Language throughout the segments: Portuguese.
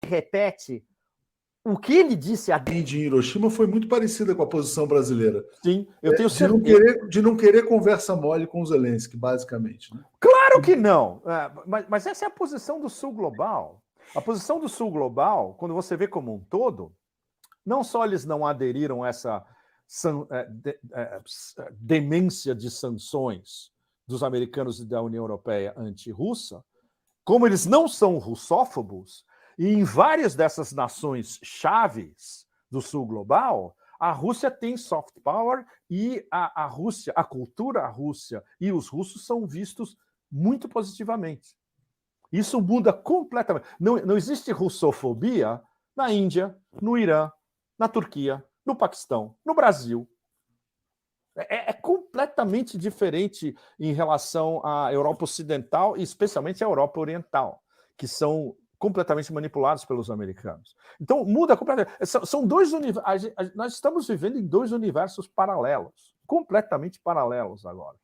repete o que ele disse de Hiroshima foi muito parecida com a posição brasileira. Sim, eu tenho certeza. De não querer conversa mole com o Zelensky, basicamente. Né? Claro que não! Mas essa é a posição do Sul Global. A posição do Sul Global, quando você vê como um todo, não só eles não aderiram a essa demência de sanções dos americanos e da União Europeia anti-russa, como eles não são russófobos, e em várias dessas nações chaves do Sul Global, a Rússia tem soft power e a Rússia, a cultura russa e os russos são vistos muito positivamente. Isso muda completamente. Não existe russofobia na Índia, no Irã, na Turquia, no Paquistão, no Brasil. É completamente diferente em relação à Europa Ocidental e especialmente à Europa Oriental, que são completamente manipulados pelos americanos. Então, muda completamente. São dois universos. Nós estamos vivendo em dois universos paralelos, completamente paralelos agora.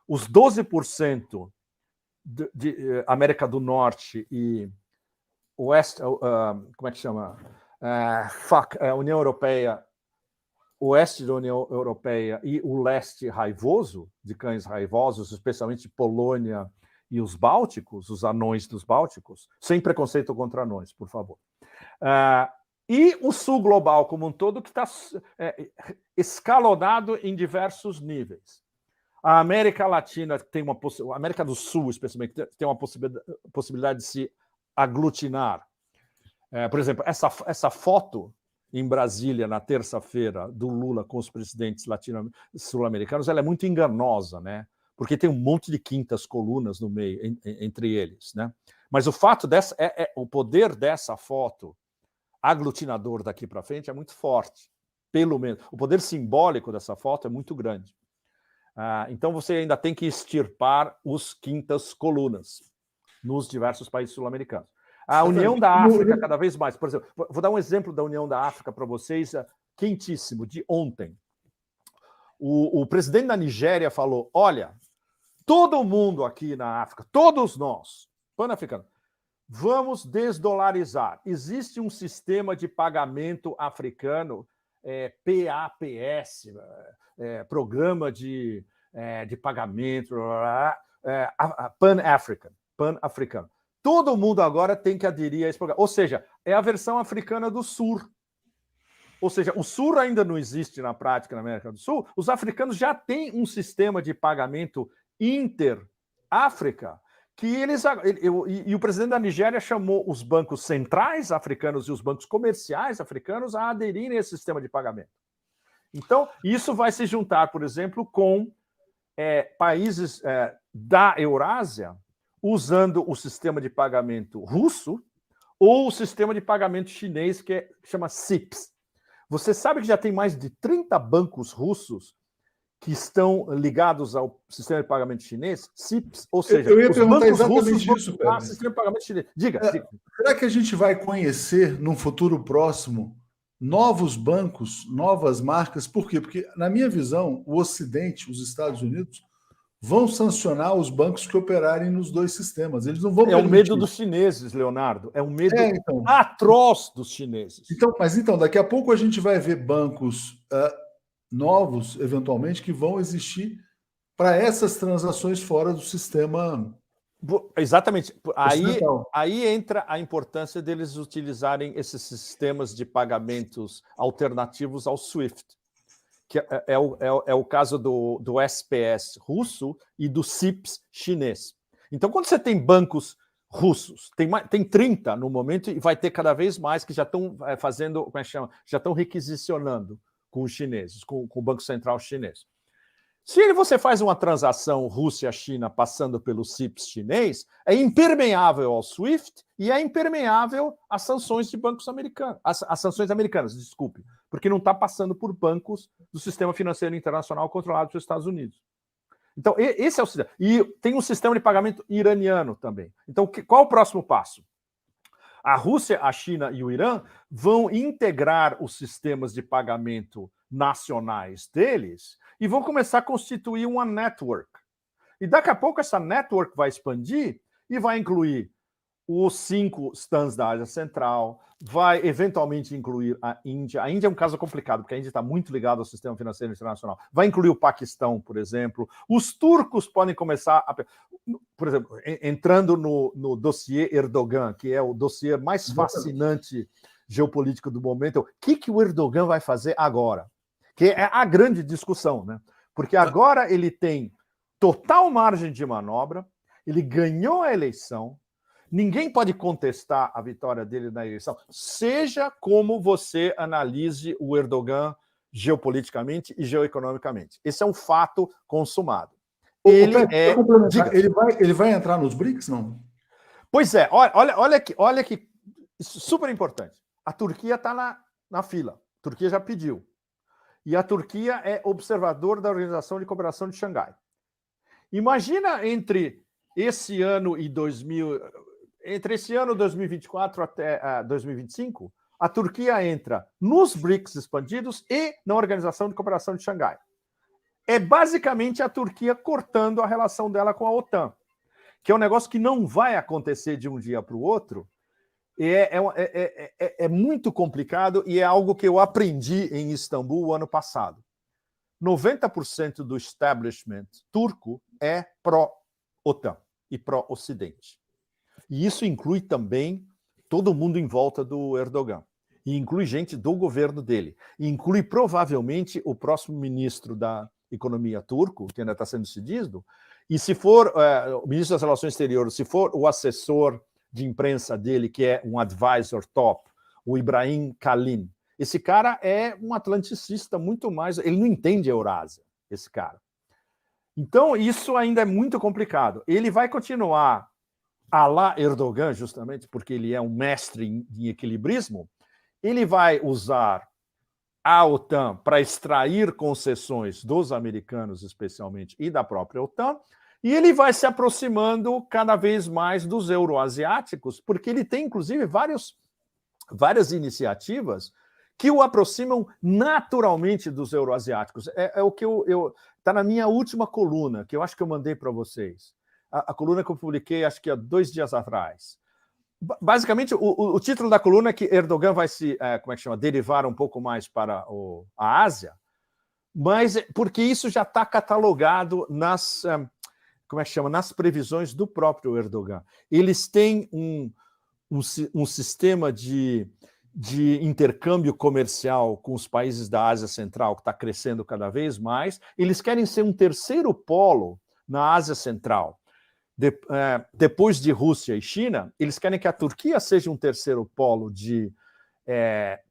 Os 12% de América do Norte e Oeste, como é que chama? União Europeia, Oeste da União Europeia e o leste raivoso, de cães raivosos, especialmente Polônia e os bálticos, os anões dos bálticos, sem preconceito contra anões, por favor. E o Sul Global como um todo, que está escalonado em diversos níveis. A América Latina tem a América do Sul, especialmente, tem uma possibilidade de se aglutinar. Por exemplo, essa foto em Brasília, na terça-feira, do Lula com os presidentes sul-americanos, ela é muito enganosa, né? Porque tem um monte de quintas colunas no meio, entre eles, né? Mas o fato o poder dessa foto aglutinador daqui para frente é muito forte, pelo menos. O poder simbólico dessa foto é muito grande. Então você ainda tem que extirpar os quintas colunas nos diversos países sul-americanos. A União da África, cada vez mais. Por exemplo, vou dar um exemplo da União da África para vocês, quentíssimo, de ontem. O presidente da Nigéria falou: olha, todo mundo aqui na África, todos nós, pan-africanos, vamos desdolarizar. Existe um sistema de pagamento africano, PAPS, Programa de Pagamento, pan-africano. Todo mundo agora tem que aderir a esse programa. Ou seja, é a versão africana do Sur. Ou seja, o Sur ainda não existe na prática na América do Sul. Os africanos já têm um sistema de pagamento inter-África que e o presidente da Nigéria chamou os bancos centrais africanos e os bancos comerciais africanos a aderirem a esse sistema de pagamento. Então, isso vai se juntar, por exemplo, com países da Eurásia usando o sistema de pagamento russo ou o sistema de pagamento chinês, que chama CIPS. Você sabe que já tem mais de 30 bancos russos que estão ligados ao sistema de pagamento chinês, CIPS, ou seja, eu ia os perguntar bancos exatamente russos vão isso, usar o sistema de pagamento chinês. Diga. Será que a gente vai conhecer, num futuro próximo, novos bancos, novas marcas? Por quê? Porque, na minha visão, o Ocidente, os Estados Unidos, vão sancionar os bancos que operarem nos dois sistemas. Eles não vão permitir. O medo dos chineses, Leonardo. É um medo atroz dos chineses. Então, daqui a pouco a gente vai ver bancos novos, eventualmente, que vão existir para essas transações fora do sistema. Exatamente. Aí entra a importância deles utilizarem esses sistemas de pagamentos alternativos ao SWIFT, que é o caso do SPS russo e do CIPS chinês. Então, quando você tem bancos russos, tem 30 no momento e vai ter cada vez mais que já estão fazendo, como é que chama? Já estão requisicionando com os chineses, com o Banco Central chinês. Se você faz uma transação Rússia-China passando pelo CIPS chinês, é impermeável ao SWIFT e é impermeável às sanções de bancos americanos, às sanções americanas, desculpe, porque não está passando por bancos do sistema financeiro internacional controlado pelos Estados Unidos. Então, esse é o sistema. E tem um sistema de pagamento iraniano também. Então, qual o próximo passo? A Rússia, a China e o Irã vão integrar os sistemas de pagamento nacionais deles e vão começar a constituir uma network. E daqui a pouco essa network vai expandir e vai incluir os 5 stands da Ásia Central, vai eventualmente incluir a Índia. A Índia é um caso complicado, porque a Índia está muito ligada ao sistema financeiro internacional. Vai incluir o Paquistão, por exemplo. Os turcos podem começar a... Por exemplo, entrando no dossiê Erdogan, que é o dossiê mais fascinante geopolítico do momento. O que o Erdogan vai fazer agora? Que é a grande discussão, né? Porque agora ele tem total margem de manobra, ele ganhou a eleição, ninguém pode contestar a vitória dele na eleição, seja como você analise o Erdogan geopoliticamente e geoeconomicamente. Esse é um fato consumado. Ele vai entrar nos BRICS, não? Pois é, olha que super importante. A Turquia está na fila. A Turquia já pediu. E a Turquia é observador da Organização de Cooperação de Xangai. Imagina entre esse ano e 2024 até 2025, a Turquia entra nos BRICS expandidos e na Organização de Cooperação de Xangai. É basicamente a Turquia cortando a relação dela com a OTAN, que é um negócio que não vai acontecer de um dia para o outro. É muito complicado e é algo que eu aprendi em Istambul o ano passado. 90% do establishment turco é pró-OTAN e pró-Ocidente. E isso inclui também todo mundo em volta do Erdogan. E inclui gente do governo dele. E inclui provavelmente o próximo ministro da Economia turco, que ainda está sendo decidido. E se for o ministro das Relações Exteriores, se for o assessor de imprensa dele, que é um advisor top, o Ibrahim Kalin. Esse cara é um atlanticista muito mais... Ele não entende a Eurásia, esse cara. Então, isso ainda é muito complicado. Ele vai continuar à la Erdogan, justamente porque ele é um mestre em equilibrismo. Ele vai usar a OTAN para extrair concessões dos americanos, especialmente, e da própria OTAN, e ele vai se aproximando cada vez mais dos euroasiáticos, porque ele tem, inclusive, várias iniciativas que o aproximam naturalmente dos euroasiáticos. É o que está na minha última coluna, que eu acho que eu mandei para vocês. A coluna que eu publiquei, acho que há 2 dias atrás. Basicamente, o título da coluna é que Erdogan vai se, derivar um pouco mais para a Ásia, mas porque isso já está catalogado nas previsões do próprio Erdogan. Eles têm um sistema de intercâmbio comercial com os países da Ásia Central que está crescendo cada vez mais. Eles querem ser um terceiro polo na Ásia Central. Depois de Rússia e China, eles querem que a Turquia seja um terceiro polo de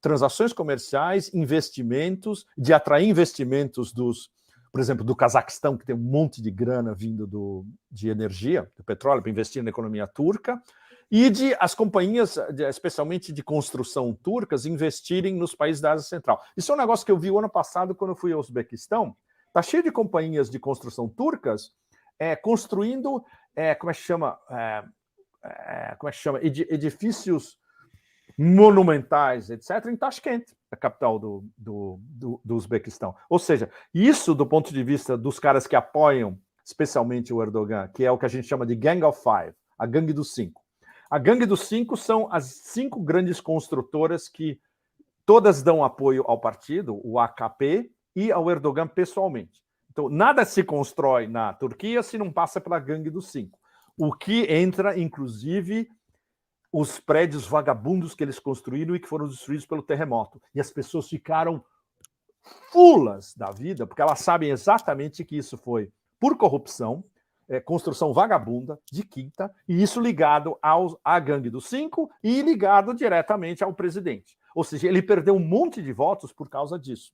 transações comerciais, investimentos, de atrair investimentos por exemplo, do Cazaquistão, que tem um monte de grana vindo de energia, do petróleo, para investir na economia turca, e de as companhias, especialmente de construção turcas, investirem nos países da Ásia Central. Isso é um negócio que eu vi o ano passado, quando eu fui ao Uzbequistão. Está cheio de companhias de construção turcas construindo, edifícios monumentais, etc., em Tashkent, a capital do Uzbequistão. Ou seja, isso do ponto de vista dos caras que apoiam especialmente o Erdogan, que é o que a gente chama de Gang of Five, a gangue dos 5. A gangue dos 5 são as 5 grandes construtoras que todas dão apoio ao partido, o AKP, e ao Erdogan pessoalmente. Então, nada se constrói na Turquia se não passa pela gangue dos 5. O que entra, inclusive, os prédios vagabundos que eles construíram e que foram destruídos pelo terremoto. E as pessoas ficaram fulas da vida, porque elas sabem exatamente que isso foi por corrupção, construção vagabunda, de quinta, e isso ligado à gangue dos 5 e ligado diretamente ao presidente. Ou seja, ele perdeu um monte de votos por causa disso.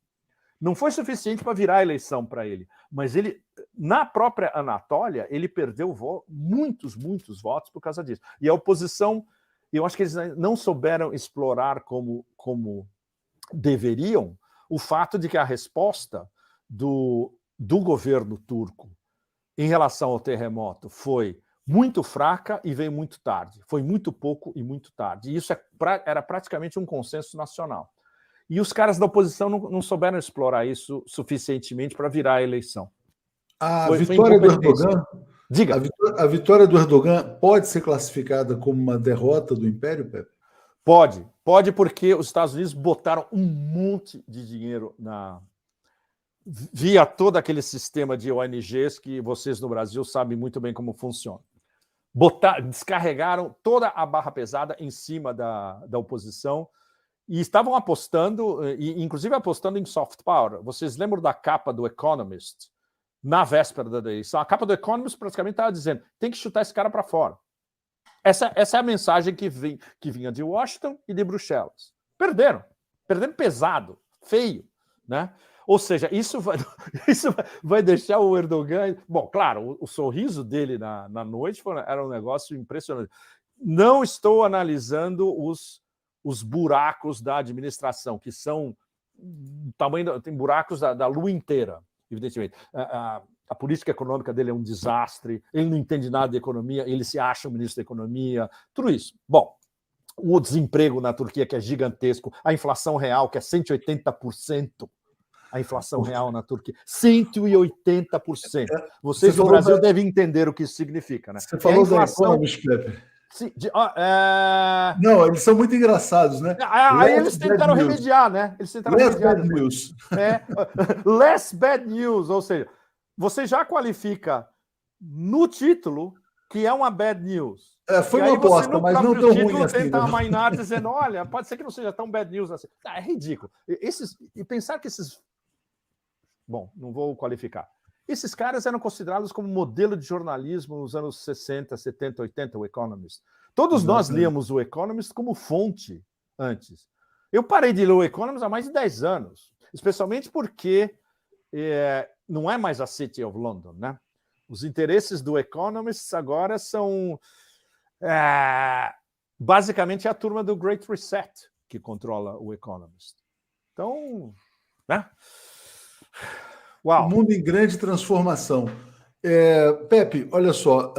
Não foi suficiente para virar a eleição para ele, mas ele, na própria Anatólia, ele perdeu muitos votos por causa disso. E a oposição, eu acho que eles não souberam explorar como deveriam o fato de que a resposta do governo turco em relação ao terremoto foi muito fraca e veio muito tarde. Foi muito pouco e muito tarde. E isso era praticamente um consenso nacional. E os caras da oposição não souberam explorar isso suficientemente para virar a eleição. A vitória do Erdogan Diga. A vitória do Erdogan pode ser classificada como uma derrota do Império, Pepe? Pode porque os Estados Unidos botaram um monte de dinheiro via todo aquele sistema de ONGs que vocês no Brasil sabem muito bem como funciona. Descarregaram toda a barra pesada em cima da oposição e estavam apostando, inclusive apostando em soft power. Vocês lembram da capa do Economist na véspera da eleição? A capa do Economist praticamente estava dizendo: tem que chutar esse cara para fora. Essa é a mensagem que vinha de Washington e de Bruxelas. Perderam pesado, feio, né? Ou seja, isso vai deixar o Erdogan... Bom, claro, o sorriso dele na noite era um negócio impressionante. Não estou analisando os buracos da administração, que são tamanho... Tem buracos da lua inteira, evidentemente. A política econômica dele é um desastre, ele não entende nada de economia, ele se acha o ministro da economia, tudo isso. Bom, o desemprego na Turquia, que é gigantesco, a inflação real, que é 180%, a inflação real na Turquia, 180%. Vocês do Brasil devem entender o que isso significa, né? Você falou da Economist, Pepe. Não, eles são muito engraçados, né? Aí eles tentaram remediar, né? Eles tentaram remediar. Bad news. Less bad news, ou seja, você já qualifica no título que é uma bad news. Foi uma bosta, mas não tão ruim assim. Tenta amainar dizendo, olha, pode ser que não seja tão bad news assim. É ridículo. E pensar que esses... Bom, não vou qualificar. Esses caras eram considerados como modelo de jornalismo nos anos 60, 70, 80, o Economist. Todos nós líamos o Economist como fonte antes. Eu parei de ler o Economist há mais de 10 anos, especialmente porque não é mais a City of London, né? Os interesses do Economist agora são basicamente a turma do Great Reset que controla o Economist. Então, né? Uau. O mundo em grande transformação. Pepe, olha só,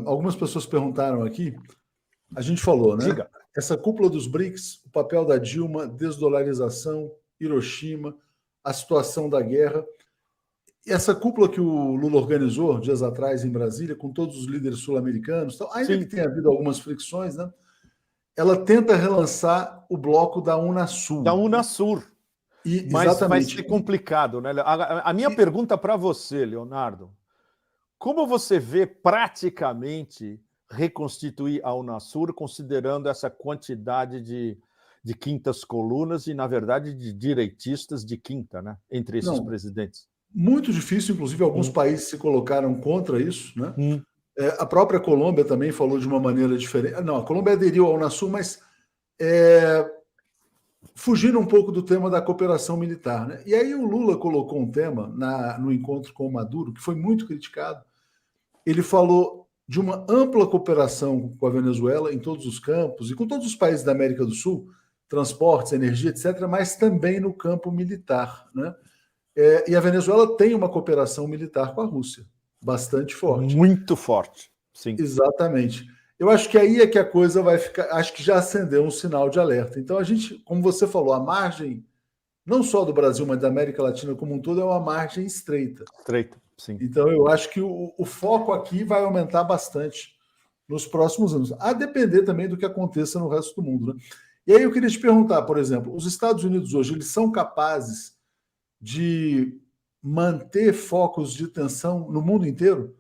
algumas pessoas perguntaram aqui, a gente falou, né? Diga. Essa cúpula dos BRICS, o papel da Dilma, desdolarização, Hiroshima, a situação da guerra. Essa cúpula que o Lula organizou dias atrás em Brasília, com todos os líderes sul-americanos, ainda que tenha havido algumas fricções, né? Ela tenta relançar o bloco da Unasul. Da Unasur. Mas vai ser complicado, né? A minha pergunta para você, Leonardo, como você vê praticamente reconstituir a Unasur, considerando essa quantidade de quintas colunas e, na verdade, de direitistas de quinta, né? Entre esses presidentes? Muito difícil, inclusive alguns países se colocaram contra isso, né? A própria Colômbia também falou de uma maneira diferente. Não, a Colômbia aderiu ao Unasur, mas fugindo um pouco do tema da cooperação militar, né? E aí o Lula colocou um tema no encontro com o Maduro, que foi muito criticado. Ele falou de uma ampla cooperação com a Venezuela em todos os campos e com todos os países da América do Sul, transportes, energia, etc., mas também no campo militar, né? E a Venezuela tem uma cooperação militar com a Rússia, bastante forte. Muito forte, sim. Exatamente. Eu acho que aí é que a coisa vai ficar... Acho que já acendeu um sinal de alerta. Então, a gente, como você falou, a margem, não só do Brasil, mas da América Latina como um todo, é uma margem estreita. Estreita, sim. Então, eu acho que o foco aqui vai aumentar bastante nos próximos anos, a depender também do que aconteça no resto do mundo, né? E aí eu queria te perguntar, por exemplo, os Estados Unidos hoje, eles são capazes de manter focos de tensão no mundo inteiro?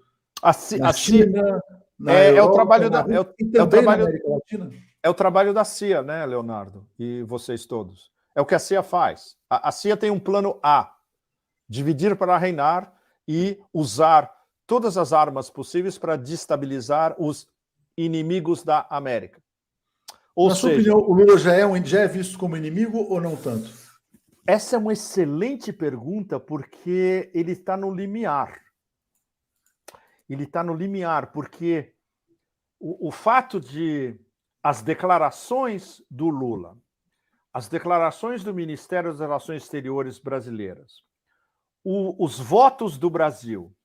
Na China, na Europa, o trabalho na da e também na América Latina? É o trabalho da CIA, né, Leonardo? E vocês todos. É o que a CIA faz. A CIA tem um plano A, dividir para reinar e usar todas as armas possíveis para destabilizar os inimigos da América. Na sua opinião, o Lula já é visto como inimigo ou não tanto? Essa é uma excelente pergunta, porque ele está no limiar. Ele está no limiar, porque o fato de as declarações do Lula, as declarações do Ministério das Relações Exteriores brasileiras, os votos do Brasil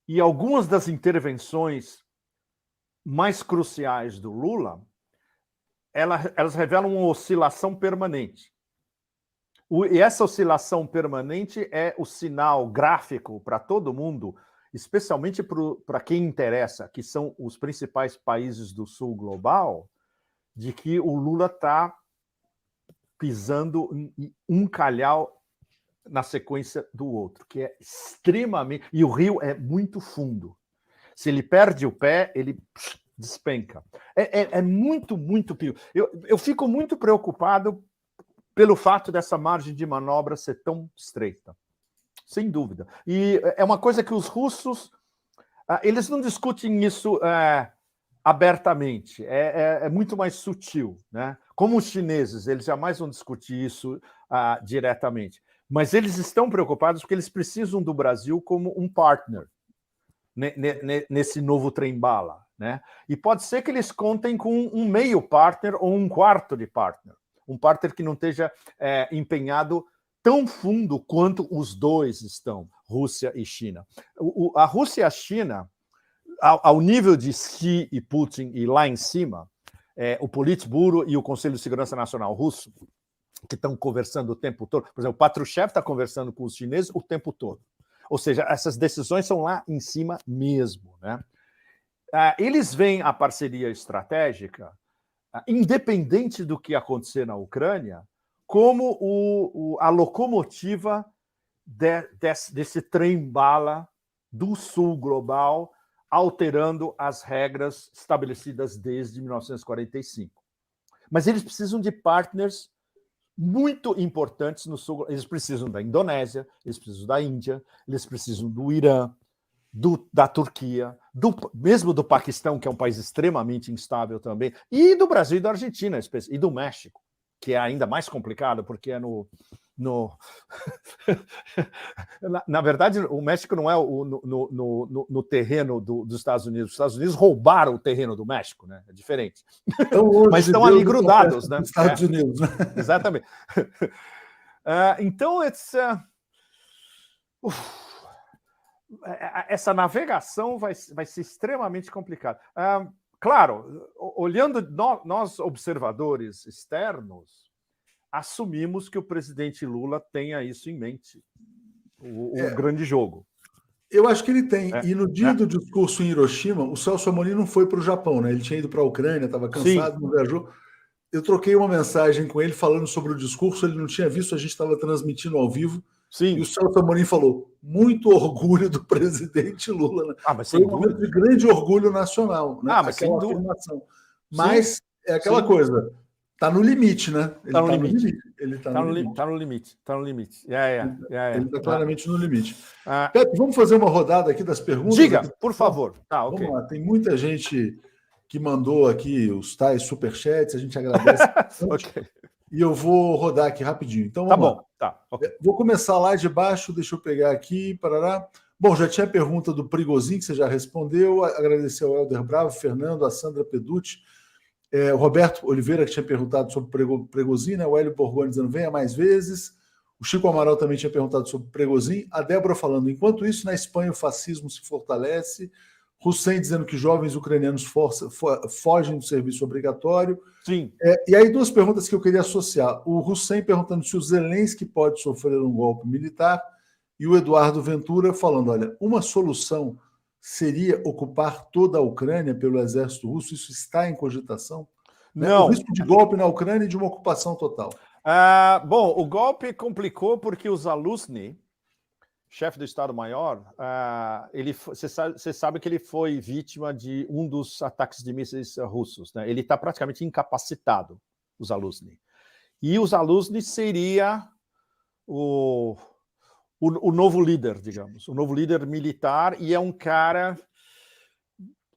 e algumas das intervenções mais cruciais do Lula, elas revelam uma oscilação permanente. E essa oscilação permanente é o sinal gráfico para todo mundo especialmente para quem interessa, que são os principais países do sul global, de que o Lula está pisando um calhau na sequência do outro, que é extremamente... E o rio é muito fundo. Se ele perde o pé, ele despenca. É muito, muito pior. Eu fico muito preocupado pelo fato dessa margem de manobra ser tão estreita. Sem dúvida. E é uma coisa que os russos... Eles não discutem isso abertamente. É muito mais sutil, né? Como os chineses, eles jamais vão discutir isso diretamente. Mas eles estão preocupados porque eles precisam do Brasil como um partner nesse novo trem-bala, né? E pode ser que eles contem com um meio partner ou um quarto de partner. Um partner que não esteja empenhado tão fundo quanto os dois estão, Rússia e China. A Rússia e a China, ao nível de Xi e Putin e lá em cima, o Politburo e o Conselho de Segurança Nacional russo, que estão conversando o tempo todo. Por exemplo, o Patrushev está conversando com os chineses o tempo todo. Ou seja, essas decisões são lá em cima mesmo, né? Eles veem a parceria estratégica, independente do que acontecer na Ucrânia, como a locomotiva desse trem-bala do sul global, alterando as regras estabelecidas desde 1945. Mas eles precisam de partners muito importantes no sul. Eles precisam da Indonésia, eles precisam da Índia, eles precisam do Irã, da Turquia, mesmo do Paquistão, que é um país extremamente instável também, e do Brasil e da Argentina, e do México, que é ainda mais complicado, porque é na verdade, o México não é no terreno dos Estados Unidos. Os Estados Unidos roubaram o terreno do México, né? É diferente. Mas estão ali grudados, né? Estados Unidos, né? Exatamente. Então, essa navegação vai ser extremamente complicada. Claro, olhando nós observadores externos, assumimos que o presidente Lula tenha isso em mente, o grande jogo. Eu acho que ele tem. E no dia do discurso em Hiroshima, o Celso Amorim não foi para o Japão, né? Ele tinha ido para a Ucrânia, estava cansado, Sim. Não viajou. Eu troquei uma mensagem com ele falando sobre o discurso, ele não tinha visto, a gente estava transmitindo ao vivo. Sim. E o Celso Amorim falou: muito orgulho do presidente Lula. Né? Mas foi um momento de grande orgulho nacional, né? Mas sem dúvida. Afirmação. Mas é aquela coisa, está no limite, né? Ele está no limite. Ele está no limite. Está no limite. Ele está claramente no limite. Pepe, vamos fazer uma rodada aqui das perguntas? Diga, por favor. Vamos lá, tem muita gente que mandou aqui os tais superchats, a gente agradece. Okay. E eu vou rodar aqui rapidinho. Então, tá vamos bom. Tá. Okay. Vou começar lá de baixo, deixa eu pegar aqui. Parará. Bom, já tinha a pergunta do Prigozhin, que você já respondeu. Agradecer ao Helder Bravo, Fernando, a Sandra Peducci, o Roberto Oliveira, que tinha perguntado sobre Prigozhin, né? O Hélio Borgoni dizendo, venha mais vezes. O Chico Amaral também tinha perguntado sobre Prigozhin. A Débora falando, enquanto isso, na Espanha o fascismo se fortalece. Hussein dizendo que jovens ucranianos fogem do serviço obrigatório. Sim. E aí duas perguntas que eu queria associar. O Hussein perguntando se o Zelensky pode sofrer um golpe militar e o Eduardo Ventura falando, olha, uma solução seria ocupar toda a Ucrânia pelo exército russo? Isso está em cogitação? Não. O risco de golpe na Ucrânia e de uma ocupação total. Bom, o golpe complicou porque o Zaluzny, chefe do Estado-Maior, você sabe que ele foi vítima de um dos ataques de mísseis russos, né? Ele está praticamente incapacitado, o Zaluzny. E o Zaluzny seria o novo líder, digamos, o novo líder militar, e é um cara,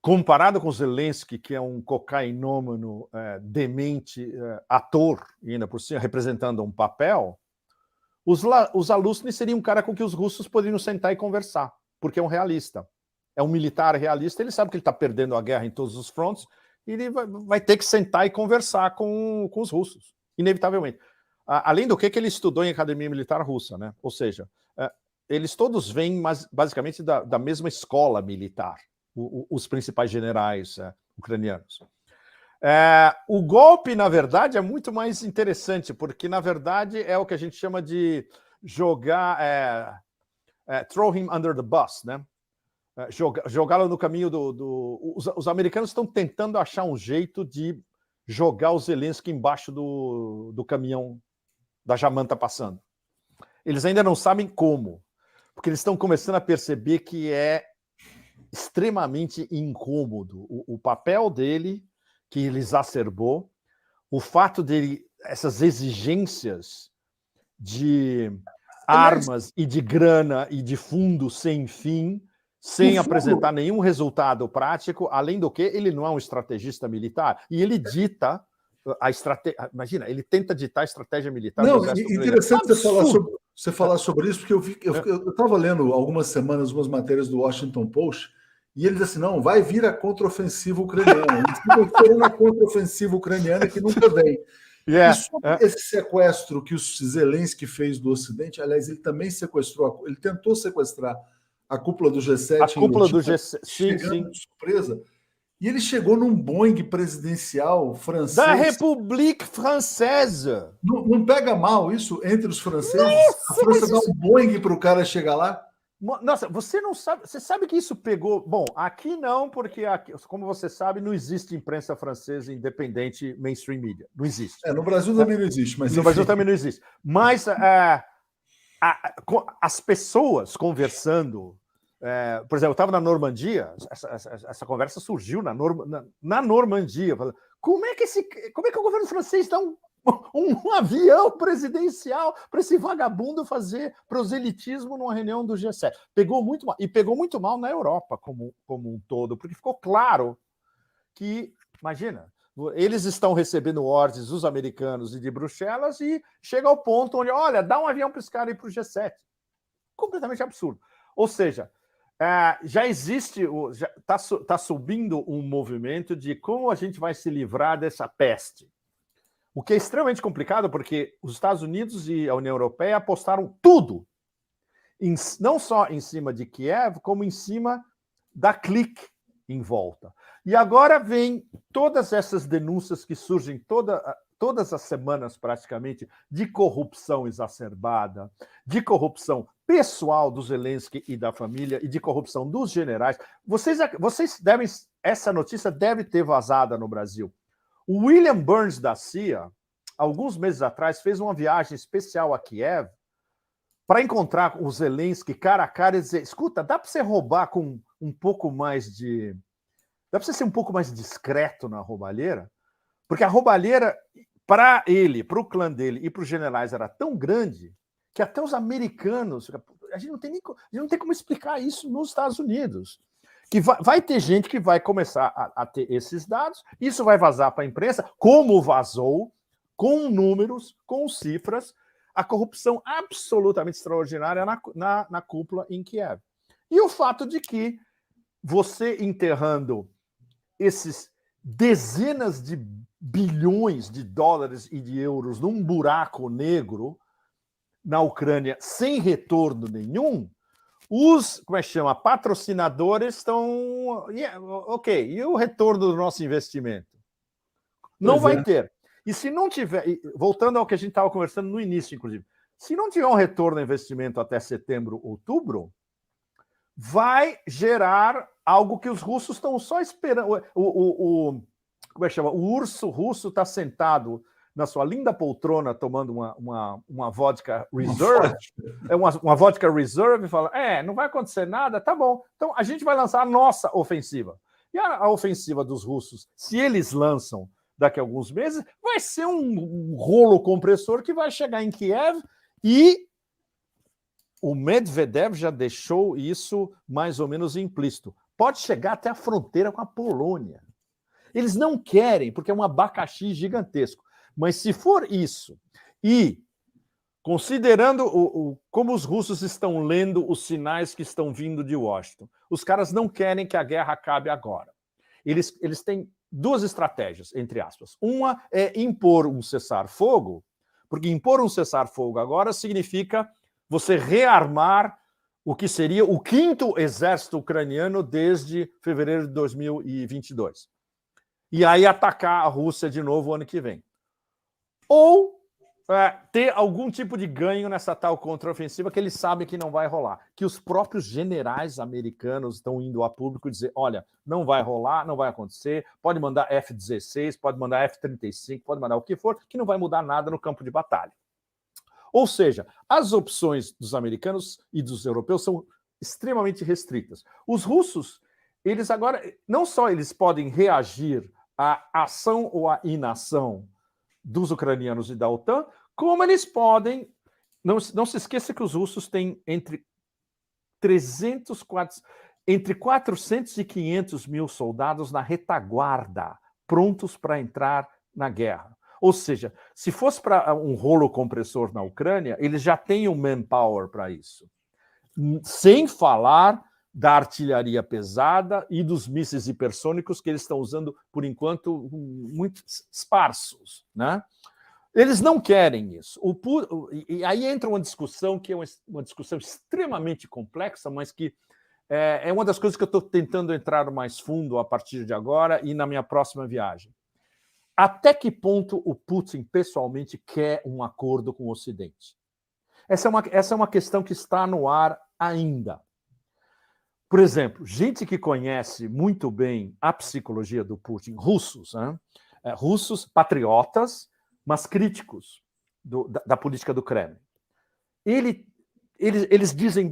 comparado com Zelensky, que é um cocainômano, demente, ator, e ainda por cima representando um papel, os Zaluzny seria um cara com que os russos poderiam sentar e conversar, porque é um realista. É um militar realista, ele sabe que ele está perdendo a guerra em todos os frontes, e ele vai ter que sentar e conversar com os russos, inevitavelmente. Além do que ele estudou em academia militar russa, né? Ou seja, eles todos vêm basicamente da mesma escola militar, os principais generais ucranianos. O golpe, na verdade, é muito mais interessante, porque, na verdade, é o que a gente chama de jogar, throw him under the bus, né? jogá-lo no caminho os americanos estão tentando achar um jeito de jogar o Zelensky embaixo do caminhão da Jamanta passando. Eles ainda não sabem como, porque eles estão começando a perceber que é extremamente incômodo o papel dele, que ele exacerbou, o fato dele, essas exigências de armas e de grana e de fundo sem fim, sem apresentar nenhum resultado prático, além do que ele não é um estrategista militar, e ele dita a estratégia. Imagina, ele tenta ditar a estratégia militar. Não, interessante você falar sobre isso, porque eu estava lendo algumas semanas umas matérias do Washington Post, e ele diz assim: não, vai vir a contraofensiva ucraniana. Eles ficam esperando a contraofensiva ucraniana que nunca vem. E sobre esse sequestro que o Zelensky fez do Ocidente, aliás, ele também sequestrou, ele tentou sequestrar a cúpula do G7. A cúpula do G7, sim. De surpresa. E ele chegou num Boeing presidencial francês. Da République Française. Não pega mal isso entre os franceses? Nossa, a França dá um Boeing para o cara chegar lá? Nossa, você não sabe. Você sabe que isso pegou. Bom, aqui não, porque, aqui, como você sabe, não existe imprensa francesa independente mainstream media. Não existe. No Brasil também não existe. Mas no Brasil também não existe. Mas as pessoas conversando. Por exemplo, eu estava na Normandia, essa conversa surgiu na Normandia. Como é que o governo francês dá um avião presidencial para esse vagabundo fazer proselitismo numa reunião do G7? Pegou muito mal. E pegou muito mal na Europa como um todo, porque ficou claro que, imagina, eles estão recebendo ordens dos americanos e de Bruxelas e chega ao ponto onde, olha, dá um avião para esse cara ir para o G7. Completamente absurdo. Ou seja, já existe, está subindo um movimento de como a gente vai se livrar dessa peste. O que é extremamente complicado, porque os Estados Unidos e a União Europeia apostaram tudo, não só em cima de Kiev, como em cima da clique em volta. E agora vem todas essas denúncias que surgem todas as semanas, praticamente, de corrupção exacerbada, de corrupção pessoal do Zelensky e da família, e de corrupção dos generais. Essa notícia deve ter vazado no Brasil. O William Burns da CIA, alguns meses atrás, fez uma viagem especial a Kiev para encontrar o Zelensky cara a cara e dizer: escuta, dá para você roubar com um pouco mais de... Dá para você ser um pouco mais discreto na roubalheira? Porque a roubalheira, para ele, para o clã dele e para os generais, era tão grande que até os americanos... A gente não tem como explicar isso nos Estados Unidos. Que vai ter gente que vai começar a ter esses dados, isso vai vazar para a imprensa, como vazou, com números, com cifras, a corrupção absolutamente extraordinária na cúpula em Kiev. E o fato de que você enterrando esses dezenas de bilhões de dólares e de euros num buraco negro na Ucrânia sem retorno nenhum, os, patrocinadores estão... ok, e o retorno do nosso investimento? Não vai ter. E se não tiver... Voltando ao que a gente estava conversando no início, inclusive, se não tiver um retorno ao investimento até setembro, outubro, vai gerar algo que os russos estão só esperando. O urso russo está sentado na sua linda poltrona tomando uma vodka reserve, uma vodka reserve, e fala, não vai acontecer nada, tá bom. Então a gente vai lançar a nossa ofensiva. E a ofensiva dos russos, se eles lançam daqui a alguns meses, vai ser um rolo compressor que vai chegar em Kiev, e o Medvedev já deixou isso mais ou menos implícito. Pode chegar até a fronteira com a Polônia. Eles não querem, porque é um abacaxi gigantesco. Mas se for isso, e considerando como os russos estão lendo os sinais que estão vindo de Washington, os caras não querem que a guerra acabe agora. Eles têm duas estratégias, entre aspas. Uma é impor um cessar-fogo, porque impor um cessar-fogo agora significa você rearmar o que seria o 5º exército ucraniano desde fevereiro de 2022. E aí atacar a Rússia de novo o ano que vem. Ou ter algum tipo de ganho nessa tal contraofensiva que eles sabem que não vai rolar. Que os próprios generais americanos estão indo a público dizer, olha, não vai rolar, não vai acontecer, pode mandar F-16, pode mandar F-35, pode mandar o que for, que não vai mudar nada no campo de batalha. Ou seja, as opções dos americanos e dos europeus são extremamente restritas. Os russos, eles agora, não só eles podem reagir à ação ou à inação dos ucranianos e da OTAN, como eles podem... Não se esqueça que os russos têm entre 400 e 500 mil soldados na retaguarda, prontos para entrar na guerra. Ou seja, se fosse para um rolo compressor na Ucrânia, eles já têm o manpower para isso. Sem falar da artilharia pesada e dos mísseis hipersônicos que eles estão usando, por enquanto, muito esparsos, né? Eles não querem isso. E aí entra uma discussão que é uma discussão extremamente complexa, mas que é uma das coisas que eu estou tentando entrar mais fundo a partir de agora e na minha próxima viagem. Até que ponto o Putin, pessoalmente, quer um acordo com o Ocidente? Essa é uma questão que está no ar ainda. Por exemplo, gente que conhece muito bem a psicologia do Putin, russos, né? Russos patriotas, mas críticos da política do Kremlin. Eles dizem,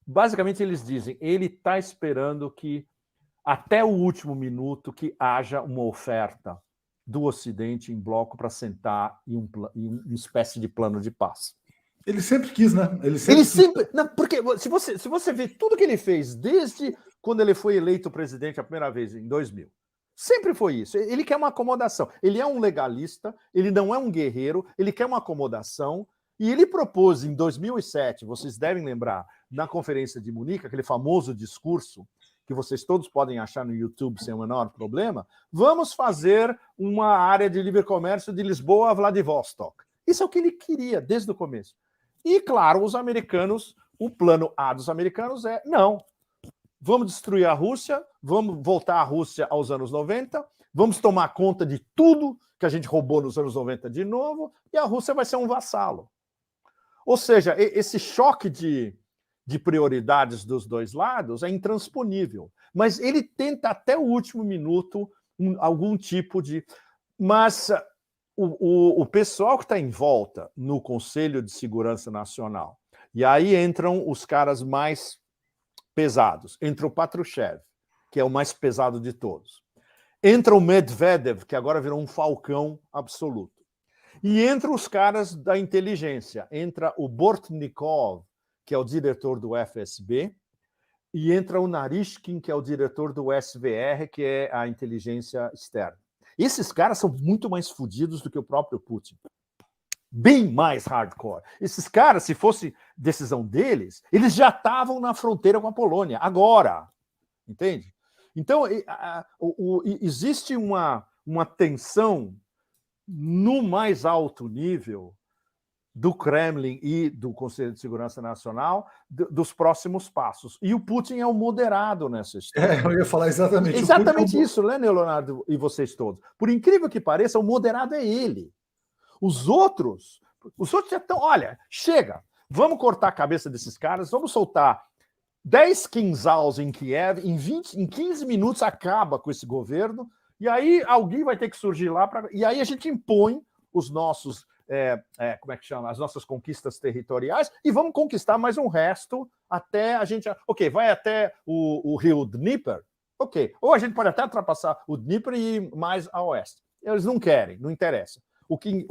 basicamente eles dizem, ele está esperando que, até o último minuto, que haja uma oferta do Ocidente em bloco para sentar em uma espécie de plano de paz. Ele sempre quis, né? Ele sempre não, porque se você vê tudo que ele fez desde quando ele foi eleito presidente a primeira vez, em 2000, sempre foi isso. Ele quer uma acomodação. Ele é um legalista, ele não é um guerreiro, ele quer uma acomodação, e ele propôs em 2007, vocês devem lembrar, na Conferência de Munique, aquele famoso discurso que vocês todos podem achar no YouTube sem o menor problema, vamos fazer uma área de livre comércio de Lisboa a Vladivostok. Isso é o que ele queria desde o começo. E, claro, os americanos, o plano A dos americanos é, não, vamos destruir a Rússia, vamos voltar a Rússia aos anos 90, vamos tomar conta de tudo que a gente roubou nos anos 90 de novo, e a Rússia vai ser um vassalo. Ou seja, esse choque de prioridades dos dois lados é intransponível. Mas ele tenta até o último minuto algum tipo de... Mas o pessoal que está em volta no Conselho de Segurança Nacional, e aí entram os caras mais pesados. Entra o Patrushev, que é o mais pesado de todos. Entra o Medvedev, que agora virou um falcão absoluto. E entra os caras da inteligência. Entra o Bortnikov, que é o diretor do FSB, e entra o Narishkin, que é o diretor do SVR, que é a inteligência externa. Esses caras são muito mais fodidos do que o próprio Putin. Bem mais hardcore. Esses caras, se fosse decisão deles, eles já estavam na fronteira com a Polônia, agora. Entende? Então, existe uma tensão no mais alto nível do Kremlin e do Conselho de Segurança Nacional dos próximos passos. E o Putin é o moderado nessa história. Eu ia falar exatamente. Exatamente isso, né, Leonardo e vocês todos. Por incrível que pareça, o moderado é ele. Os outros já estão... Olha, chega, vamos cortar a cabeça desses caras, vamos soltar 10 quinzals em Kiev, em 15 minutos acaba com esse governo, e aí alguém vai ter que surgir lá, e aí a gente impõe os nossos... como é que chama? As nossas conquistas territoriais, e vamos conquistar mais um resto até a gente... Ok, vai até o rio Dnieper, ok. Ou a gente pode até ultrapassar o Dnieper e ir mais a oeste. Eles não querem, não interessa. O que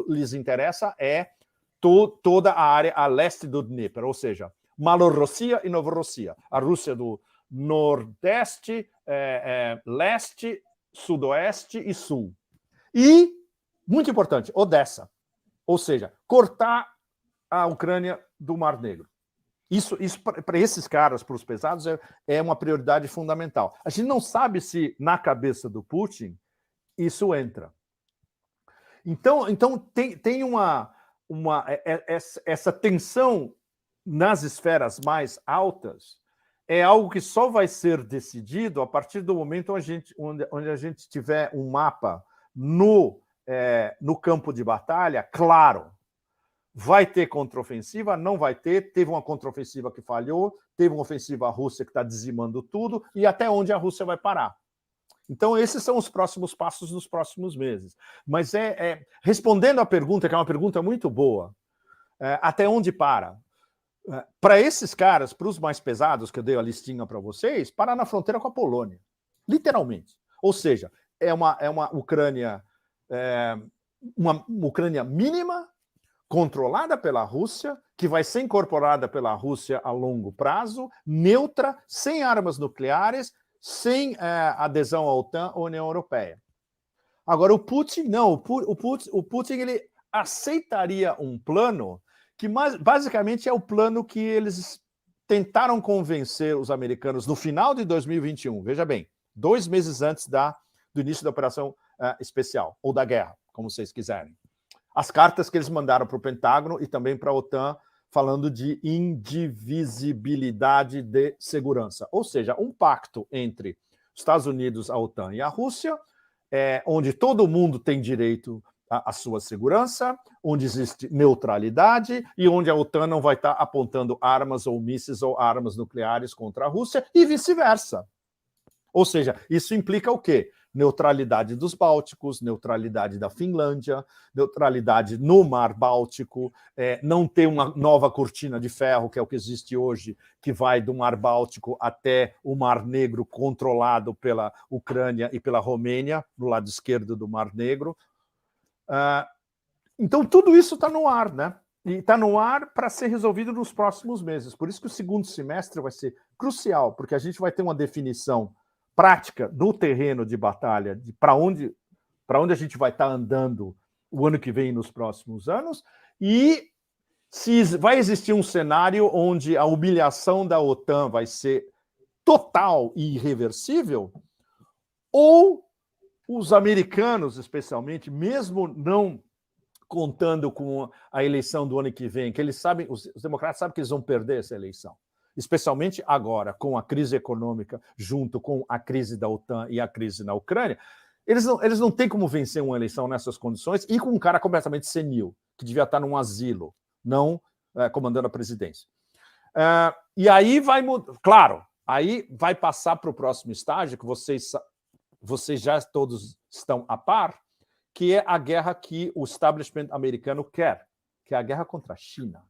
lhes interessa é toda a área a leste do Dnieper, ou seja, Malorossia e Novorossia, a Rússia do nordeste, leste, sudoeste e sul. E, muito importante, Odessa, ou seja, cortar a Ucrânia do Mar Negro. Isso para esses caras, para os pesados, é uma prioridade fundamental. A gente não sabe se, na cabeça do Putin, isso entra. Então tem essa tensão nas esferas mais altas, é algo que só vai ser decidido a partir do momento onde a gente tiver um mapa no no campo de batalha, claro, vai ter contraofensiva, não vai ter, teve uma contraofensiva que falhou, teve uma ofensiva russa que está dizimando tudo, e até onde a Rússia vai parar. Então, esses são os próximos passos nos próximos meses. Mas respondendo à pergunta, que é uma pergunta muito boa, até onde para? Para esses caras, para os mais pesados, que eu dei a listinha para vocês, parar na fronteira com a Polônia. Literalmente. Ou seja, é uma Ucrânia mínima, controlada pela Rússia, que vai ser incorporada pela Rússia a longo prazo, neutra, sem armas nucleares, sem adesão à OTAN ou União Europeia. Agora, o Putin, não. O Putin ele aceitaria um plano que basicamente é o plano que eles tentaram convencer os americanos no final de 2021. Veja bem, 2 meses antes do início da operação especial, ou da guerra, como vocês quiserem. As cartas que eles mandaram para o Pentágono e também para a OTAN, falando de indivisibilidade de segurança. Ou seja, um pacto entre os Estados Unidos, a OTAN e a Rússia, onde todo mundo tem direito à sua segurança, onde existe neutralidade e onde a OTAN não vai estar apontando armas ou mísseis ou armas nucleares contra a Rússia e vice-versa. Ou seja, isso implica o quê? Neutralidade dos Bálticos, neutralidade da Finlândia, neutralidade no Mar Báltico, não ter uma nova cortina de ferro, que é o que existe hoje, que vai do Mar Báltico até o Mar Negro, controlado pela Ucrânia e pela Romênia, no lado esquerdo do Mar Negro. Então, tudo isso está no ar, né? E está no ar para ser resolvido nos próximos meses. Por isso que o segundo semestre vai ser crucial, porque a gente vai ter uma definição prática no terreno de batalha, de para onde a gente vai estar andando o ano que vem e nos próximos anos, e se vai existir um cenário onde a humilhação da OTAN vai ser total e irreversível, ou os americanos, especialmente, mesmo não contando com a eleição do ano que vem, que eles sabem, os democratas sabem que eles vão perder essa eleição, especialmente agora, com a crise econômica, junto com a crise da OTAN e a crise na Ucrânia, eles não têm como vencer uma eleição nessas condições e com um cara completamente senil, que devia estar num asilo, não comandando a presidência. E aí vai mudar, claro, aí vai passar para o próximo estágio, que vocês já todos estão a par, que é a guerra que o establishment americano quer, que é a guerra contra a China.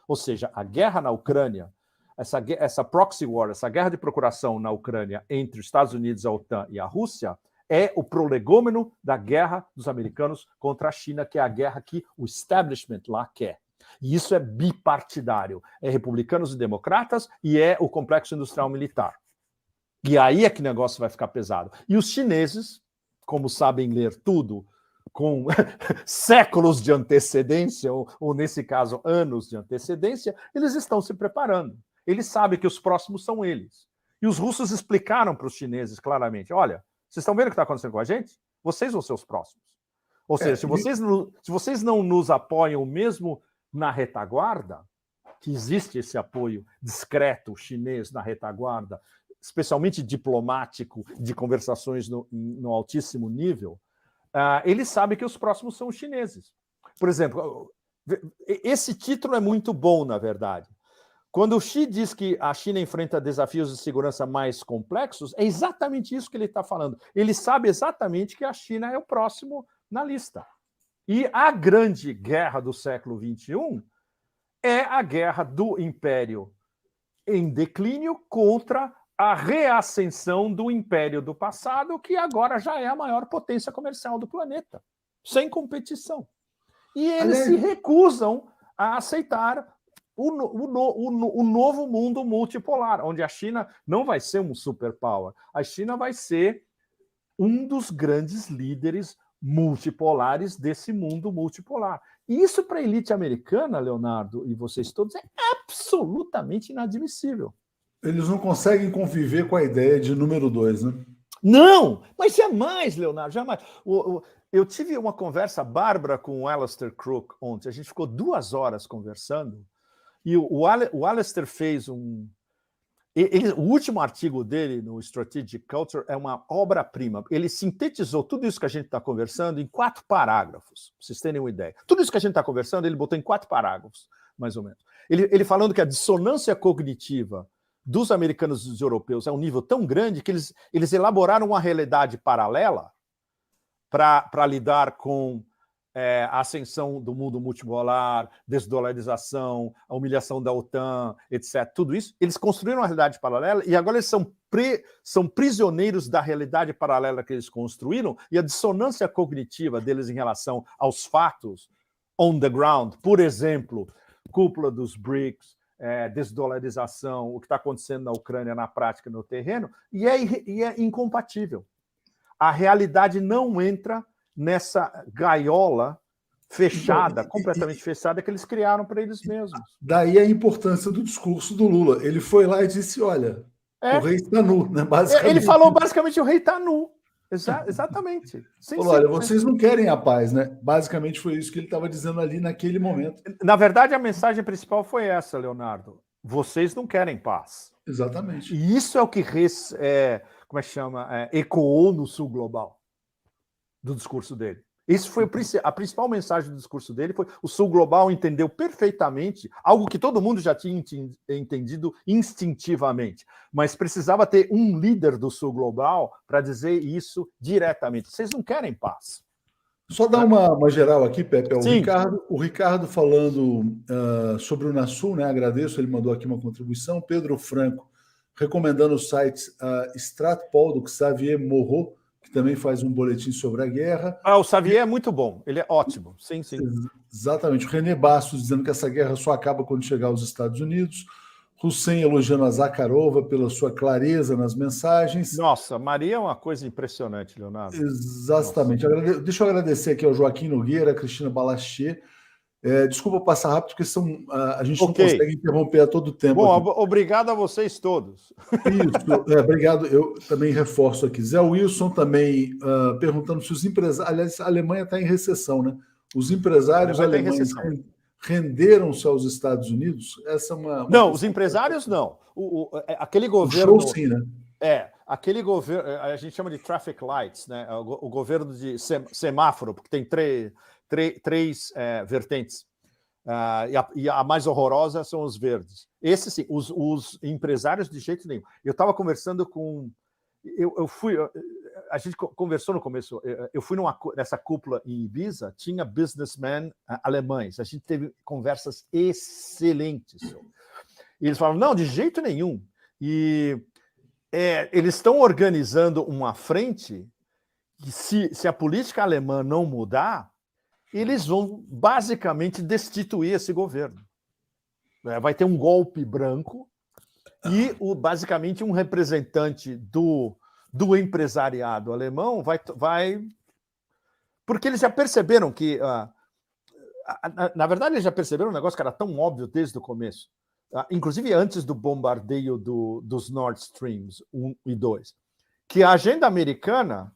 Ou seja, a guerra na Ucrânia, essa proxy war, essa guerra de procuração na Ucrânia entre os Estados Unidos, a OTAN e a Rússia, é o prolegômeno da guerra dos americanos contra a China, que é a guerra que o establishment lá quer. E isso é bipartidário. É republicanos e democratas e é o complexo industrial militar. E aí é que o negócio vai ficar pesado. E os chineses, como sabem ler tudo, com séculos de antecedência, ou nesse caso, anos de antecedência, eles estão se preparando. Eles sabem que os próximos são eles. E os russos explicaram para os chineses claramente, olha, vocês estão vendo o que está acontecendo com a gente? Vocês vão ser os próximos. Ou seja, se vocês não nos apoiam mesmo na retaguarda, que existe esse apoio discreto chinês na retaguarda, especialmente diplomático, de conversações no altíssimo nível, eles sabem que os próximos são os chineses. Por exemplo, esse título é muito bom, na verdade. Quando o Xi diz que a China enfrenta desafios de segurança mais complexos, é exatamente isso que ele está falando. Ele sabe exatamente que a China é o próximo na lista. E a grande guerra do século XXI é a guerra do império em declínio contra a reascensão do império do passado, que agora já é a maior potência comercial do planeta, sem competição. E eles se recusam a aceitar o novo mundo multipolar, onde a China não vai ser um superpower. A China vai ser um dos grandes líderes multipolares desse mundo multipolar. E isso para a elite americana, Leonardo, e vocês todos, é absolutamente inadmissível. Eles não conseguem conviver com a ideia de número 2, né? Não, mas jamais, Leonardo, jamais. Eu tive uma conversa bárbara com o Alistair Crook ontem. A gente ficou 2 horas conversando e o Alistair fez O último artigo dele no Strategic Culture é uma obra-prima. Ele sintetizou tudo isso que a gente está conversando em 4 parágrafos, para vocês terem uma ideia. Tudo isso que a gente está conversando, ele botou em 4 parágrafos, mais ou menos. Ele falando que a dissonância cognitiva dos americanos e dos europeus é um nível tão grande que eles elaboraram uma realidade paralela para lidar com a ascensão do mundo multipolar, desdolarização, a humilhação da OTAN, etc. Tudo isso, eles construíram uma realidade paralela e agora eles são prisioneiros da realidade paralela que eles construíram e a dissonância cognitiva deles em relação aos fatos on the ground, por exemplo, cúpula dos BRICS, desdolarização, o que está acontecendo na Ucrânia na prática, no terreno, e é incompatível. A realidade não entra nessa gaiola fechada, completamente fechada, que eles criaram para eles mesmos. Daí a importância do discurso do Lula. Ele foi lá e disse, olha, o rei está nu, né? Basicamente. Ele falou basicamente o rei está nu. Exatamente. Falou, olha, vocês não querem a paz, né? Basicamente foi isso que ele estava dizendo ali naquele momento. Na verdade, a mensagem principal foi essa, Leonardo. Vocês não querem paz. Exatamente. E isso é o que ecoou no Sul Global do discurso dele. Isso foi a principal mensagem do discurso dele, foi o Sul Global entendeu perfeitamente, algo que todo mundo já tinha entendido instintivamente, mas precisava ter um líder do Sul Global para dizer isso diretamente. Vocês não querem paz. Só dar uma geral aqui, Pepe. O Ricardo falando sobre o Nasul, né? Agradeço, ele mandou aqui uma contribuição. Pedro Franco recomendando os sites Stratpol, do Xavier Moreau, que também faz um boletim sobre a guerra. O Xavier é muito bom, ele é ótimo. Sim, sim. Exatamente. O René Bastos dizendo que essa guerra só acaba quando chegar aos Estados Unidos. Hussein elogiando a Zakharova pela sua clareza nas mensagens. Nossa, Maria é uma coisa impressionante, Leonardo. Exatamente. Deixa eu agradecer aqui ao Joaquim Nogueira, a Cristina Balachier. Desculpa passar rápido, porque a gente não consegue interromper a todo tempo. Bom, obrigado a vocês todos. Isso, obrigado. Eu também reforço aqui. Zé Wilson também perguntando se os empresários... Aliás, a Alemanha está em recessão, né? Os empresários alemães renderam-se aos Estados Unidos? Essa é uma não, os empresários não. Aquele governo... O show, sim, né? Aquele governo... A gente chama de traffic lights, né? O governo de semáforo, porque tem três vertentes. E a mais horrorosa são os verdes. Esses, sim, os empresários de jeito nenhum. Eu estava conversando com... A gente conversou no começo. Eu fui nessa cúpula em Ibiza, tinha businessmen alemães. A gente teve conversas excelentes. E eles falaram, não, de jeito nenhum. E eles estão organizando uma frente que, se a política alemã não mudar, eles vão basicamente destituir esse governo. Vai ter um golpe branco e basicamente um representante do empresariado alemão vai... Porque eles já perceberam que... na verdade, eles já perceberam um negócio que era tão óbvio desde o começo, inclusive antes do bombardeio dos Nord Streams 1 e 2, que a agenda americana,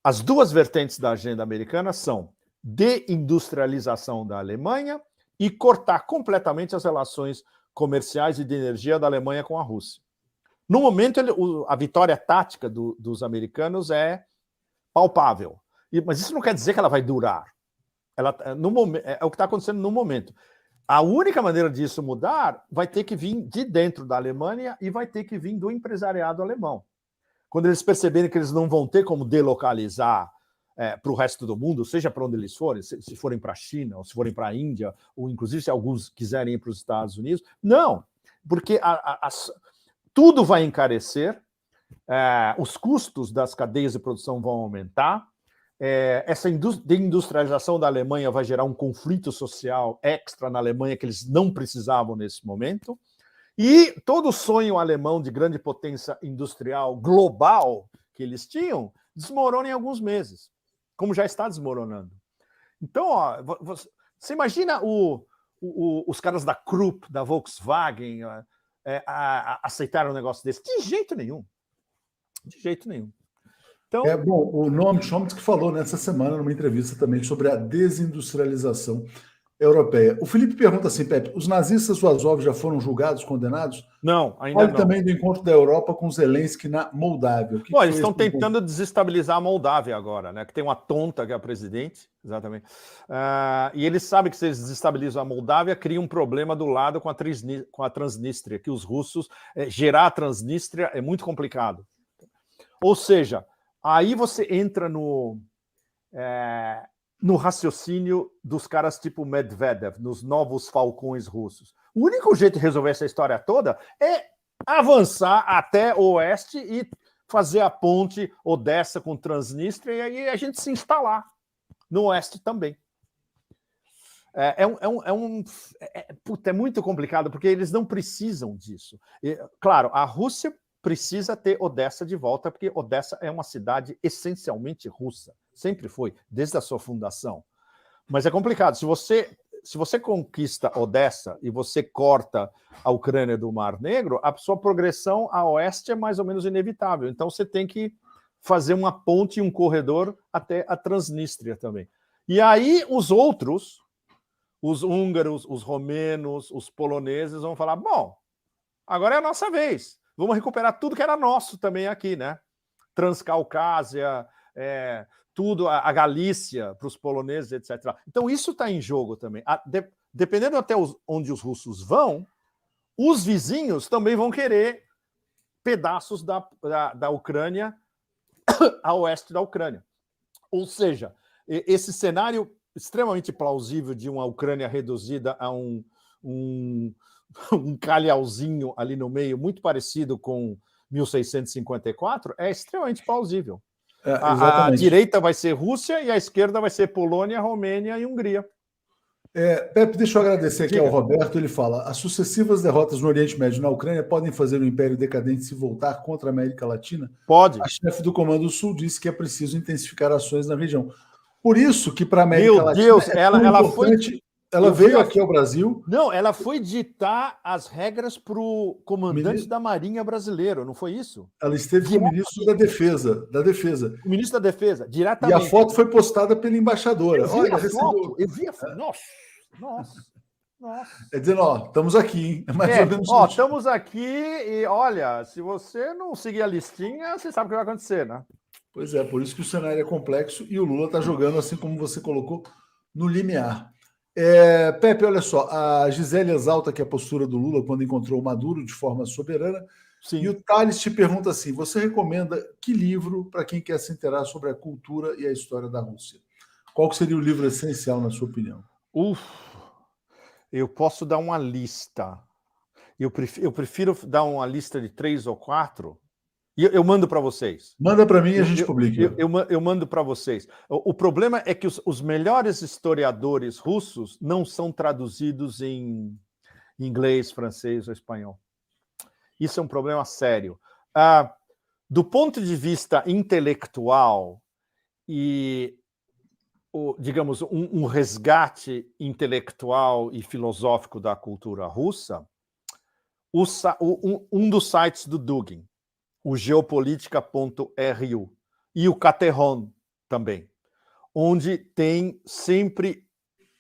as duas vertentes da agenda americana são deindustrialização da Alemanha e cortar completamente as relações comerciais e de energia da Alemanha com a Rússia. No momento, a vitória tática dos americanos é palpável. Mas isso não quer dizer que ela vai durar. É o que está acontecendo no momento. A única maneira disso mudar vai ter que vir de dentro da Alemanha e vai ter que vir do empresariado alemão. Quando eles perceberem que eles não vão ter como delocalizar para o resto do mundo, seja para onde eles forem, se forem para a China, ou se forem para a Índia, ou inclusive se alguns quiserem ir para os Estados Unidos. Não, porque tudo vai encarecer, os custos das cadeias de produção vão aumentar, essa deindustrialização da Alemanha vai gerar um conflito social extra na Alemanha que eles não precisavam nesse momento, e todo o sonho alemão de grande potência industrial global que eles tinham desmorona em alguns meses, como já está desmoronando. Então, você imagina os caras da Krupp, da Volkswagen, aceitaram um negócio desse? De jeito nenhum. De jeito nenhum. Então, bom, o Noam Chomsky falou nessa semana, numa entrevista também, sobre a desindustrialização. europeia. O Felipe pergunta assim, Pepe, os nazistas do Azov já foram julgados, condenados? Não, ainda Fale não. também do encontro da Europa com Zelensky na Moldávia. O que Bom, que eles foi estão esse encontro? tentando desestabilizar a Moldávia agora, né? Que tem uma tonta que é a presidente, exatamente. E eles sabem que se eles desestabilizam a Moldávia, cria um problema do lado com a Transnistria, que os russos... gerar a Transnistria é muito complicado. Ou seja, aí você entra no raciocínio dos caras tipo Medvedev, nos novos falcões russos. O único jeito de resolver essa história toda é avançar até o oeste e fazer a ponte Odessa com Transnistria e aí a gente se instalar no oeste também. É muito complicado, porque eles não precisam disso. Claro, a Rússia precisa ter Odessa de volta, porque Odessa é uma cidade essencialmente russa. Sempre foi, desde a sua fundação. Mas é complicado. Se você conquista Odessa e você corta a Ucrânia do Mar Negro, a sua progressão a oeste é mais ou menos inevitável. Então você tem que fazer uma ponte e um corredor até a Transnistria também. E aí os outros, os húngaros, os romenos, os poloneses vão falar, bom, agora é a nossa vez. Vamos recuperar tudo que era nosso também aqui, né? Transcaucásia, tudo, a Galícia para os poloneses, etc. Então, isso está em jogo também. Dependendo até onde os russos vão, os vizinhos também vão querer pedaços da Ucrânia a oeste da Ucrânia. Ou seja, esse cenário extremamente plausível de uma Ucrânia reduzida a um calhauzinho ali no meio, muito parecido com 1654, é extremamente plausível. A direita vai ser Rússia e a esquerda vai ser Polônia, Romênia e Hungria. Pepe, deixa eu agradecer aqui ao Roberto. Ele fala: as sucessivas derrotas no Oriente Médio e na Ucrânia podem fazer o Império decadente se voltar contra a América Latina? Pode. A chefe do Comando Sul disse que é preciso intensificar ações na região. Por isso que para a América Latina Deus, é ela importante. Ela veio aqui ao Brasil. Não, ela foi ditar as regras para o comandante da Marinha brasileiro, não foi isso? Ela esteve como ministro da Defesa. O ministro da Defesa, diretamente. E a foto foi postada pela embaixadora. Eu vi a foto. Nossa. É dizendo, estamos aqui, hein? É mais ou menos isso. Estamos aqui e, olha, se você não seguir a listinha, você sabe o que vai acontecer, né? Pois é, por isso que o cenário é complexo e o Lula está jogando, assim como você colocou, no limiar. Pepe, olha só, a Gisele exalta aqui a postura do Lula quando encontrou o Maduro de forma soberana. Sim. E o Thales te pergunta assim: você recomenda que livro para quem quer se inteirar sobre a cultura e a história da Rússia? Qual que seria o livro essencial, na sua opinião? Eu posso dar uma lista. Eu prefiro dar uma lista de 3 ou 4. E eu mando para vocês. Manda para mim e a gente publica. Eu mando para vocês. O problema é que os melhores historiadores russos não são traduzidos em inglês, francês ou espanhol. Isso é um problema sério. Do ponto de vista intelectual e, digamos, um resgate intelectual e filosófico da cultura russa, um dos sites do Dugin, o geopolítica.ru, e o Caterhon também, onde tem sempre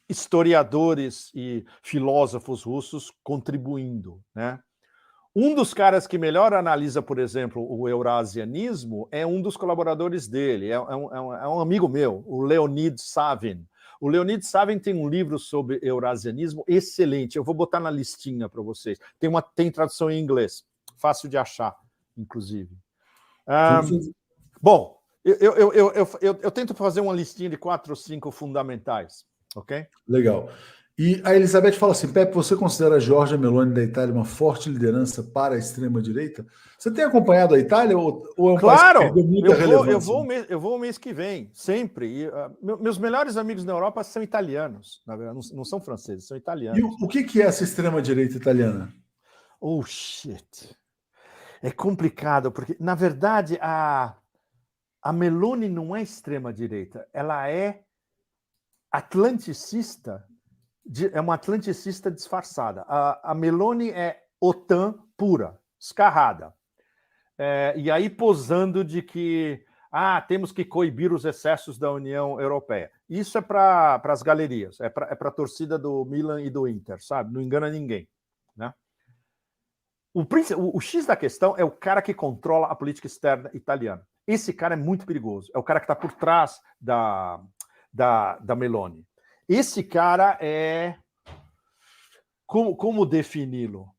historiadores e filósofos russos contribuindo, né? Um dos caras que melhor analisa, por exemplo, o eurasianismo é um dos colaboradores dele, é um amigo meu, o Leonid Savin. O Leonid Savin tem um livro sobre eurasianismo excelente, eu vou botar na listinha para vocês. Tem tradução em inglês, fácil de achar, inclusive. Bom, eu tento fazer uma listinha de 4 ou 5 fundamentais, ok? Legal. E a Elizabeth fala assim: Pepe, você considera a Giorgia Meloni da Itália uma forte liderança para a extrema-direita? Você tem acompanhado a Itália ou é um país que perdeu muita relevância? Eu vou o mês que vem, sempre. E, meus melhores amigos na Europa são italianos, na verdade, não são franceses, são italianos. E o que é essa extrema-direita italiana? Oh, shit. É complicado, porque, na verdade, a Meloni não é extrema-direita, ela é atlanticista. É uma atlanticista disfarçada. A Meloni é OTAN pura, escarrada. E aí posando de que temos que coibir os excessos da União Europeia. Isso é para as galerias, é para a torcida do Milan e do Inter, sabe? Não engana ninguém, né? O X da questão é o cara que controla a política externa italiana. Esse cara é muito perigoso. É o cara que está por trás da Meloni. Esse cara é... Como defini-lo?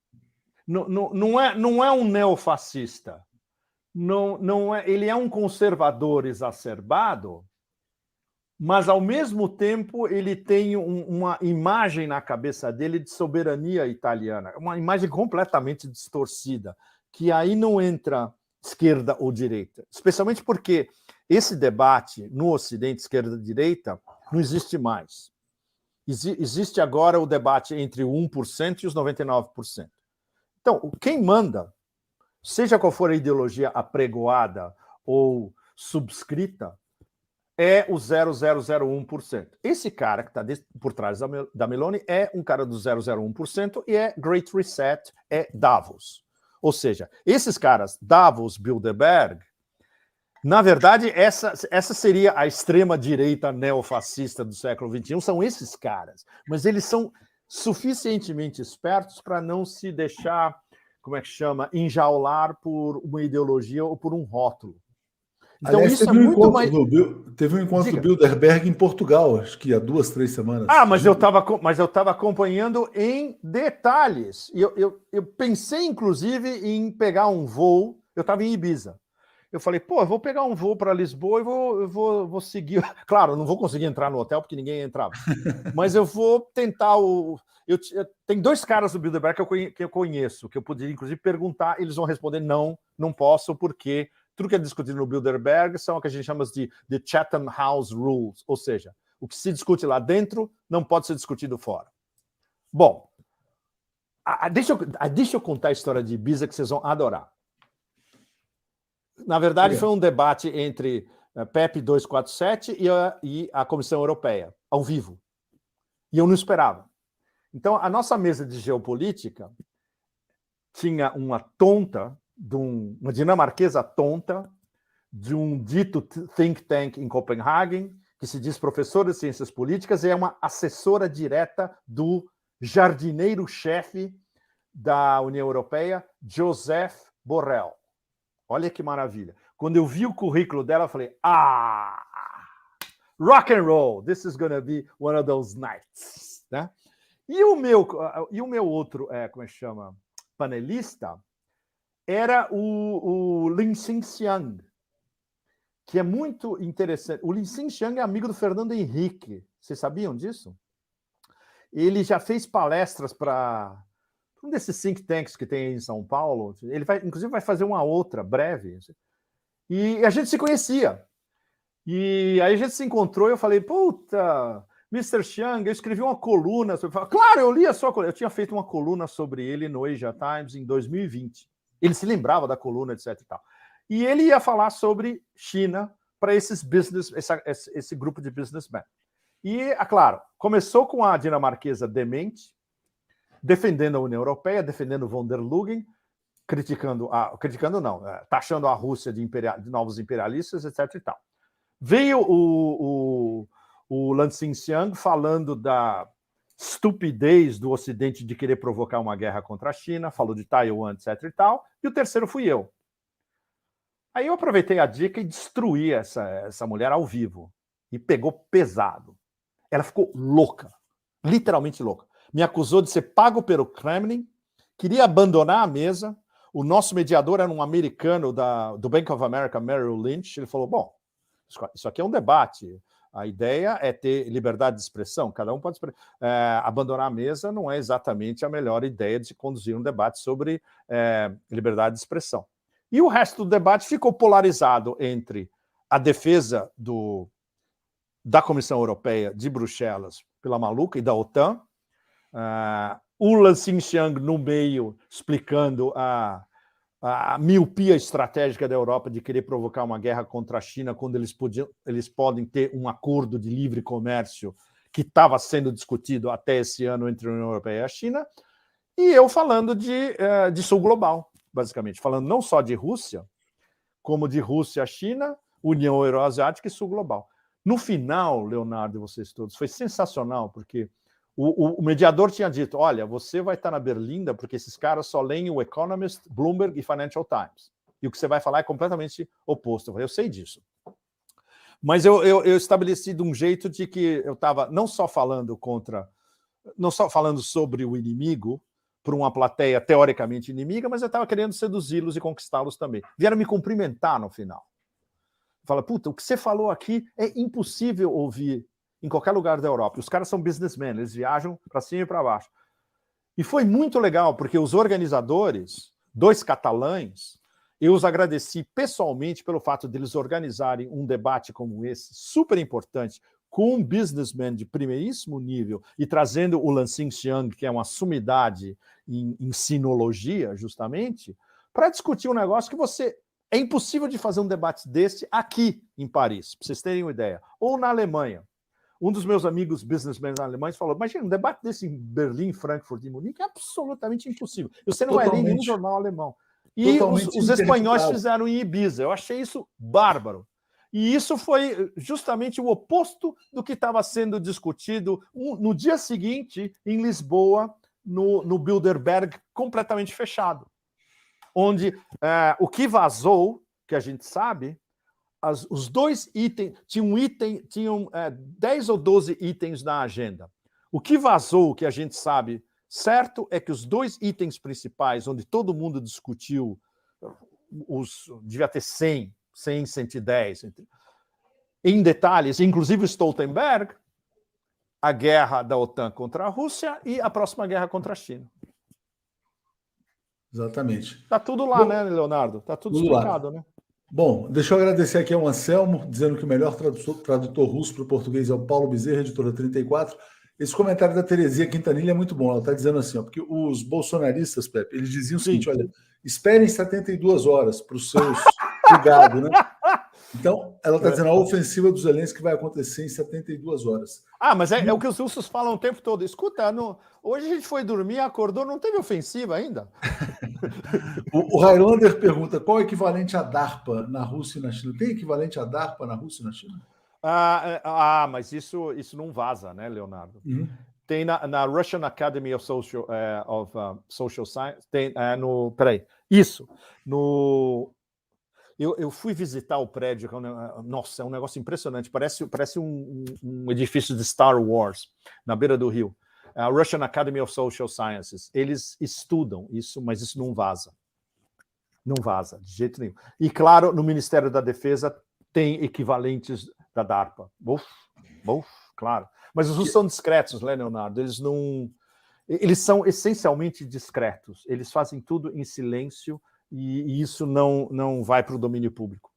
Não é um neofascista. Não é, ele é um conservador exacerbado, mas, ao mesmo tempo, ele tem uma imagem na cabeça dele de soberania italiana, uma imagem completamente distorcida, que aí não entra esquerda ou direita, especialmente porque esse debate no Ocidente, esquerda-direita, não existe mais. Existe agora o debate entre o 1% e os 99%. Então, quem manda, seja qual for a ideologia apregoada ou subscrita, é o 0,001%. Esse cara que está por trás da Meloni é um cara do 0,01% e é Great Reset, é Davos. Ou seja, esses caras, Davos, Bilderberg, na verdade, essa seria a extrema-direita neofascista do século XXI, são esses caras. Mas eles são suficientemente espertos para não se deixar, como é que chama, enjaular por uma ideologia ou por um rótulo. Então, aliás, isso teve um encontro do Bilderberg em Portugal, acho que há 2, 3 semanas. Mas eu estava acompanhando em detalhes. E eu pensei, inclusive, em pegar um voo. Eu estava em Ibiza. Eu falei, eu vou pegar um voo para Lisboa e vou seguir. Claro, eu não vou conseguir entrar no hotel porque ninguém entrava. Mas eu vou tentar tem 2 caras do Bilderberg que eu conheço, que eu poderia, inclusive, perguntar. Eles vão responder, não posso, porque tudo que é discutido no Bilderberg são o que a gente chama de Chatham House Rules, ou seja, o que se discute lá dentro não pode ser discutido fora. Bom, deixa eu contar a história de Ibiza que vocês vão adorar. Na verdade, foi um debate entre PEP 247 e a Comissão Europeia, ao vivo. E eu não esperava. Então, a nossa mesa de geopolítica tinha uma tonta, uma dinamarquesa tonta, de um dito think tank em Copenhagen, que se diz professor de ciências políticas, e é uma assessora direta do jardineiro-chefe da União Europeia, Joseph Borrell. Olha que maravilha. Quando eu vi o currículo dela, eu falei, rock and roll, this is gonna be one of those nights. Né? E o meu outro, como é que chama, panelista, era o Lin Xinxiang, que é muito interessante. O Lin Xinxiang é amigo do Fernando Henrique. Vocês sabiam disso? Ele já fez palestras para um desses think tanks que tem em São Paulo. Ele inclusive vai fazer uma outra, breve. E a gente se conhecia. E aí a gente se encontrou e eu falei, puta, Mr. Xiang, eu escrevi uma coluna sobre... Claro, eu li a sua coluna. Eu tinha feito uma coluna sobre ele no Asia Times em 2020. Ele se lembrava da coluna, etc. e tal. E ele ia falar sobre China para esse grupo de businessmen. E, claro, começou com a dinamarquesa demente, defendendo a União Europeia, defendendo von der Leyen, taxando a Rússia de novos imperialistas, etc. e tal. Veio o Lan Xinxiang falando da estupidez do Ocidente de querer provocar uma guerra contra a China, falou de Taiwan, etc. e tal, e o terceiro fui eu. Aí eu aproveitei a dica e destruí essa mulher ao vivo. E pegou pesado. Ela ficou louca, literalmente louca. Me acusou de ser pago pelo Kremlin, queria abandonar a mesa. O nosso mediador era um americano do Bank of America, Merrill Lynch. Ele falou, bom, isso aqui é um debate. A ideia é ter liberdade de expressão. Cada um pode abandonar a mesa não é exatamente a melhor ideia de se conduzir um debate sobre liberdade de expressão. E o resto do debate ficou polarizado entre a defesa da Comissão Europeia de Bruxelas pela maluca e da OTAN, o Lan Xinxiang no meio explicando a miopia estratégica da Europa de querer provocar uma guerra contra a China quando eles podem ter um acordo de livre comércio que estava sendo discutido até esse ano entre a União Europeia e a China, e eu falando de sul global, basicamente, falando não só de Rússia, como de Rússia, China, União Euroasiática e sul global. No final, Leonardo e vocês todos, foi sensacional, porque o mediador tinha dito, olha, você vai estar na berlinda porque esses caras só leem o Economist, Bloomberg e Financial Times. E o que você vai falar é completamente oposto. Eu falei, eu sei disso. Mas eu estabeleci de um jeito de que eu estava não só falando sobre o inimigo, para uma plateia teoricamente inimiga, mas eu estava querendo seduzi-los e conquistá-los também. Vieram me cumprimentar no final. Fala, puta, o que você falou aqui é impossível ouvir em qualquer lugar da Europa. Os caras são businessmen, eles viajam para cima e para baixo. E foi muito legal, porque os organizadores, 2 catalães, eu os agradeci pessoalmente pelo fato de eles organizarem um debate como esse, super importante, com um businessman de primeiríssimo nível e trazendo o Lansing Xiang, que é uma sumidade em sinologia, justamente, para discutir um negócio que é impossível de fazer um debate desse aqui em Paris, para vocês terem uma ideia. Ou na Alemanha. Um dos meus amigos businessmen alemães falou, imagina, um debate desse em Berlim, Frankfurt e Munique é absolutamente impossível. Você não vai ler em nenhum jornal alemão. E os espanhóis fizeram em Ibiza. Eu achei isso bárbaro. E isso foi justamente o oposto do que estava sendo discutido no dia seguinte, em Lisboa, no Bilderberg, completamente fechado. Onde o que vazou, que a gente sabe, os 2 itens, tinham 10 ou 12 itens na agenda. O que vazou, que a gente sabe certo, é que os 2 itens principais, onde todo mundo discutiu, devia ter 100, 110, em detalhes, inclusive Stoltenberg, a guerra da OTAN contra a Rússia e a próxima guerra contra a China. Exatamente. Está tudo lá, né, Leonardo? Está tudo explicado, né? Bom, deixa eu agradecer aqui ao Anselmo, dizendo que o melhor tradutor russo para o português é o Paulo Bezerra, editora 34. Esse comentário da Terezinha Quintanilha é muito bom. Ela está dizendo assim, ó, porque os bolsonaristas, Pepe, eles diziam o seguinte, olha, esperem 72 horas para os seus gado, né? Então, ela está dizendo a ofensiva dos Zelensky vai acontecer em 72 horas. Mas é o que os russos falam o tempo todo. Escuta, hoje a gente foi dormir, acordou, não teve ofensiva ainda? O Highlander pergunta, qual é o equivalente à DARPA na Rússia e na China? Tem equivalente à DARPA na Rússia e na China? Mas isso não vaza, né, Leonardo? Uhum. Tem na Russian Academy of Social Science, tem eu fui visitar o prédio, nossa, é um negócio impressionante, parece um edifício de Star Wars, na beira do rio. A Russian Academy of Social Sciences, eles estudam isso, mas isso não vaza. Não vaza, de jeito nenhum. E, claro, no Ministério da Defesa tem equivalentes da DARPA. Claro. Mas os russos são discretos, né, Leonardo? Eles são essencialmente discretos. Eles fazem tudo em silêncio e isso não vai para o domínio público.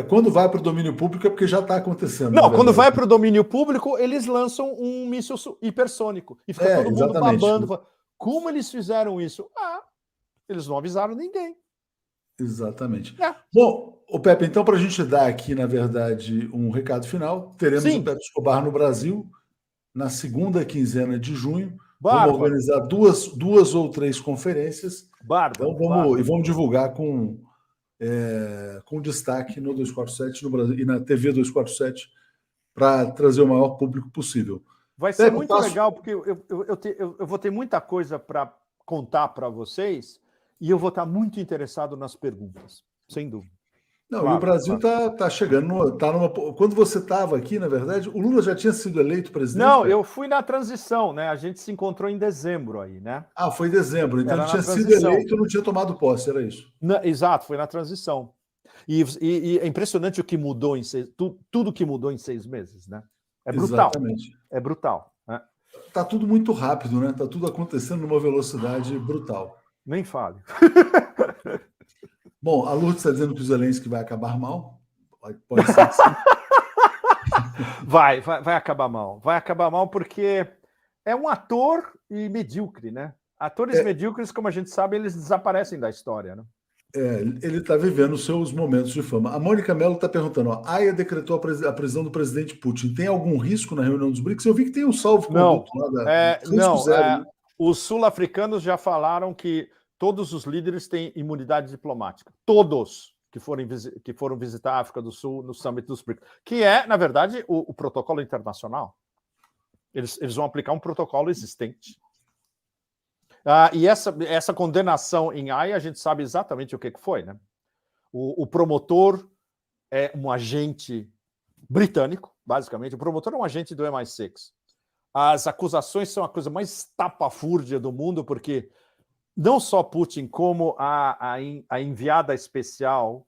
Quando vai para o domínio público é porque já está acontecendo. Não, quando vai para o domínio público, eles lançam um míssil hipersônico. E fica todo mundo babando. Como eles fizeram isso? Eles não avisaram ninguém. Exatamente. Bom, Pepe, então, para a gente dar aqui, na verdade, um recado final, teremos o Pepe Escobar no Brasil na segunda quinzena de junho. Vamos organizar duas ou 3 conferências. Então, vamos divulgar com destaque no 247 no Brasil e na TV 247 para trazer o maior público possível. Vai ser muito legal, porque eu vou ter muita coisa para contar para vocês e eu vou estar muito interessado nas perguntas, sem dúvida. Não, e o Brasil está chegando, quando você estava aqui, na verdade, o Lula já tinha sido eleito presidente? Não, eu fui na transição, né? A gente se encontrou em dezembro aí, né? Foi em dezembro, então ele tinha sido eleito e não tinha tomado posse, era isso? Exato, foi na transição. E é impressionante o que mudou tudo que mudou em 6 meses, né? É brutal. Exatamente. É brutal. Né? Tá tudo muito rápido, né? Tá tudo acontecendo numa velocidade brutal. Nem fale. Bom, a Lourdes está dizendo que o Zelensky vai acabar mal. Pode ser que sim. Vai acabar mal. Vai acabar mal porque é um ator e medíocre, né? Atores medíocres, como a gente sabe, eles desaparecem da história, né? Ele está vivendo os seus momentos de fama. A Mônica Mello está perguntando, a AIA decretou a prisão do presidente Putin. Tem algum risco na reunião dos BRICS? Eu vi que tem um salvo-conduto lá os sul-africanos já falaram que todos os líderes têm imunidade diplomática. Todos. que foram visitar a África do Sul no Summit dos BRICS, que é, na verdade, o protocolo internacional. Eles vão aplicar um protocolo existente. E essa condenação em Haia, a gente sabe exatamente o que foi, né? O promotor é um agente britânico, basicamente. O promotor é um agente do MI6. As acusações são a coisa mais tapafúrdia do mundo, porque não só Putin, como a enviada especial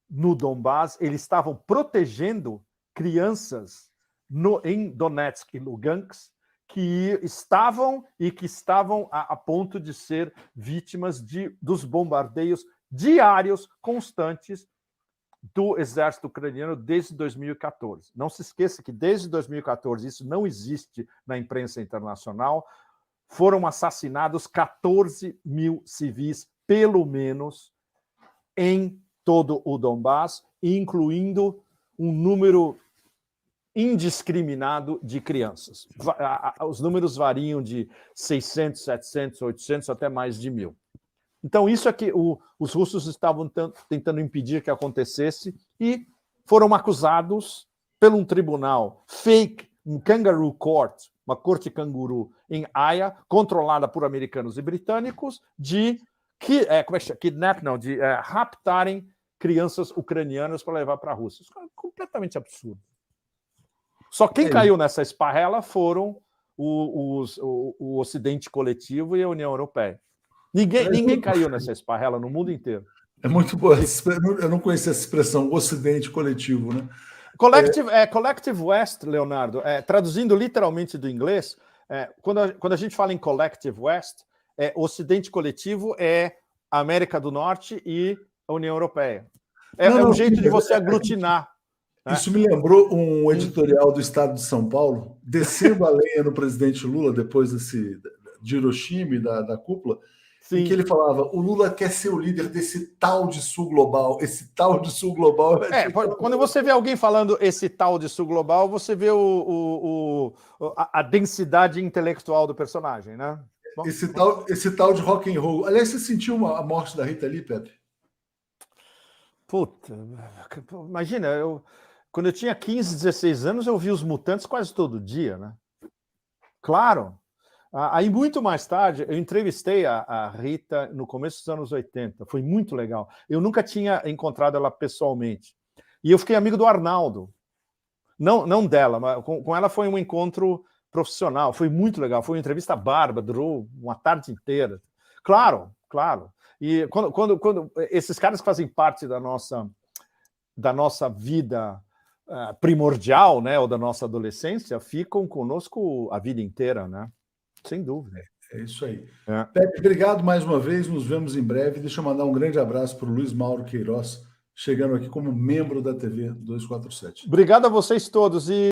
no Donbás, eles estavam protegendo crianças em Donetsk e Lugansk que estavam a ponto de ser vítimas dos bombardeios diários, constantes, do exército ucraniano desde 2014. Não se esqueça que desde 2014, isso não existe na imprensa internacional, foram assassinados 14 mil civis, pelo menos, em todo o Donbás, incluindo um número indiscriminado de crianças. Os números variam de 600, 700, 800 até mais de 1.000. Então, isso é que os russos estavam tentando impedir que acontecesse e foram acusados por um tribunal fake, um kangaroo court, uma corte canguru em Haia, controlada por americanos e britânicos, de raptarem crianças ucranianas para levar para a Rússia. Isso é completamente absurdo. Só quem caiu nessa esparrela foram o Ocidente coletivo e a União Europeia. Ninguém caiu nessa esparrela no mundo inteiro. É muito boa. Eu não conhecia essa expressão, Ocidente coletivo, né? Collective West, Leonardo, traduzindo literalmente do inglês, quando a gente fala em Collective West, Ocidente coletivo é a América do Norte e a União Europeia. Um jeito de você aglutinar. Isso me lembrou um editorial do Estado de São Paulo, descendo a lenha no presidente Lula, depois de Hiroshima e da cúpula, em que ele falava: o Lula quer ser o líder desse tal de Sul Global. Esse tal de Sul Global... Quando você vê alguém falando esse tal de Sul Global, você vê a densidade intelectual do personagem, né? Bom, esse tal de rock and roll. Aliás, você sentiu a morte da Rita Lee, Pepe? Puta, imagina, quando eu tinha 15, 16 anos, eu vi os Mutantes quase todo dia, né? Claro. Aí, muito mais tarde, eu entrevistei a Rita no começo dos anos 80. Foi muito legal. Eu nunca tinha encontrado ela pessoalmente. E eu fiquei amigo do Arnaldo. Não dela, mas com ela foi um encontro profissional. Foi muito legal. Foi uma entrevista bárbara, durou uma tarde inteira. Claro. E quando esses caras que fazem parte da nossa vida primordial, né, ou da nossa adolescência, ficam conosco a vida inteira, né? Sem dúvida. É isso aí. Pepe, obrigado mais uma vez. Nos vemos em breve. Deixa eu mandar um grande abraço para o Luiz Mauro Queiroz, chegando aqui como membro da TV 247. Obrigado a vocês todos. E